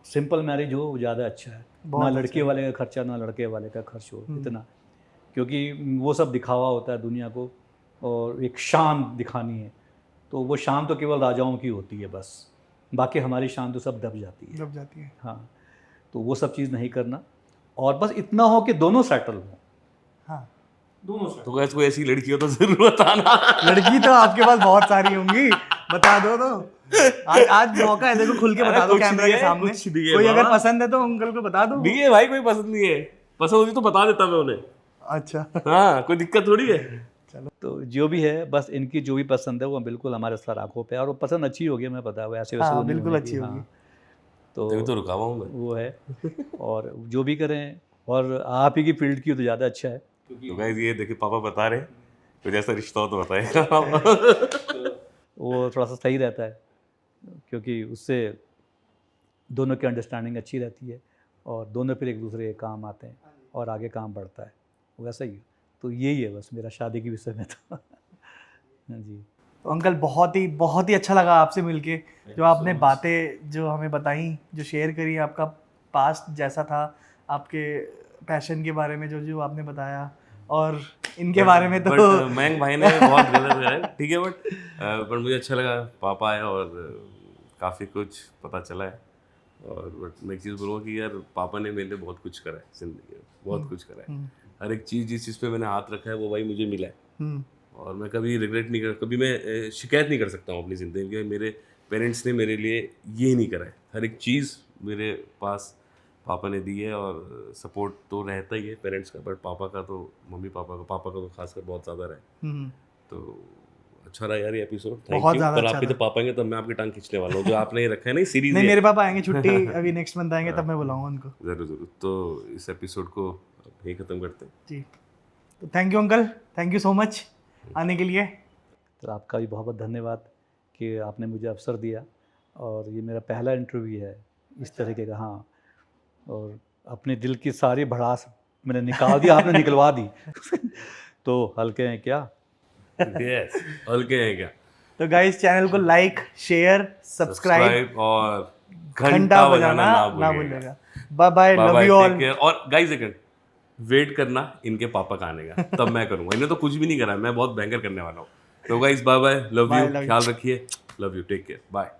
सिंपल मैरिज हो वो ज़्यादा अच्छा है, बहुत ना अच्छा लड़के वाले का खर्चा ना लड़के वाले का खर्च हो इतना, क्योंकि वो सब दिखावा होता है दुनिया को, और एक शान दिखानी है, तो वो शान तो केवल राजाओं की होती है बस, बाकी हमारी शान तो सब दब जाती है। दब जाती है। हाँ, तो वो सब चीज़ नहीं करना, और बस इतना हो कि दोनों सेटल हों। हाँ, तो गैस कोई ऐसी लड़की हो तो जरूर बताना। लड़की तो आपके पास बहुत सारी होंगी, बता दो तो। आज मौका है, देखो खुल के अरे बता दो कुछ कैमरा नहीं के है, सामने। कुछ नहीं है कोई अगर बाबा। पसंद है तो अंकल को बता दो। नहीं है भाई, कोई पसंद नहीं है, पसंद होती तो बता देता मैं उन्हें। अच्छा, हाँ, कोई दिक्कत थोड़ी है। तो जो भी है, बस इनकी जो भी पसंद है वो बिल्कुल हमारे सर आँखों पे, और वो पसंद अच्छी होगी, मैं पता है ऐसे वैसे हाँ, तो नहीं बिल्कुल होने अच्छी की। होगी। हाँ, तभी तो रुका हुआ हूँ मैं। वो है, और जो भी करें, और आप ही की फील्ड की तो ज़्यादा अच्छा है। तो गाइस ये देखिए पापा बता रहे हैं, कुछ ऐसा रिश्ता हो तो बताएगा। वो थोड़ा सा सही रहता है, क्योंकि उससे दोनों की अंडरस्टैंडिंग अच्छी रहती है, और दोनों फिर एक दूसरे के काम आते हैं, और आगे काम बढ़ता है, वैसा ही है। तो यही है बस मेरा शादी के विषय में तो। हाँ जी। तो अंकल बहुत ही अच्छा लगा आपसे मिलके, जो आपने बातें जो हमें बताई, जो शेयर करी, आपका पास्ट जैसा था, आपके पैशन के बारे में जो जो आपने बताया, और इनके बारे में तो बट मयंक भाई ने बहुत गलत करा है, ठीक है, बट मुझे अच्छा लगा पापा आए और काफ़ी कुछ पता चला है। और बट मैं एक चीज़ बोलूँगा कि यार पापा ने मेरे लिए बहुत कुछ करा है ज़िंदगी में, बहुत कुछ करा है। हर एक चीज़ जिस चीज़ पे मैंने हाथ रखा है वो भाई मुझे मिला है, हम्म, और मैं कभी रिग्रेट नहीं कर, कभी मैं शिकायत नहीं कर सकता हूँ अपनी ज़िंदगी में। मेरे पेरेंट्स ने मेरे लिए ये नहीं करा है, हर एक चीज़ मेरे पास पापा ने दी है, और सपोर्ट तो रहता ही है पेरेंट्स का, बट पापा का तो, मम्मी पापा का तो खासकर बहुत ज़्यादा रहा है। हम्म, तो अच्छा रहा यार ये एपिसोड, थैंक बहुत यू। ज़्यादा पर अच्छा आपके था। तो पापा आएंगे तब मैं आपकी टांग खींचने वाला हूँ, जो आपने ये रखा है ना सीरीज। नहीं, मेरे पापा आएंगे छुट्टी, अभी नेक्स्ट मंथ आएंगे, तब मैं बुलाऊंगा उनको। ज़रूर ज़रूर। तो इस एपिसोड को यहीं ख़त्म करते हैं। जी, तो thank you uncle, thank you so much आने के लिए। तो आपका भी बहुत बहुत धन्यवाद कि आपने मुझे अवसर दिया, और ये मेरा पहला इंटरव्यू है इस तरीके का। हाँ, और अपने दिल की सारी भड़ास मैंने निकाल दिया, आपने निकलवा दी। तो हल्के हैं क्या? यस, हल्के हैं क्या? तो गाइस चैनल को लाइक, शेयर, सब्सक्राइब और घंटा बजाना ना भूलिएगा। Bye bye, bye love bye, you take all. Care. और गाइस एक वेट करना इनके पापा का आने का, तब मैं करूंगा। इन्हें तो कुछ भी नहीं करा है, मैं बहुत बैंकर करने वाला हूँ। तो guys bye bye, love Bye, you, love you. ख्याल रखिए, love you, take care, bye.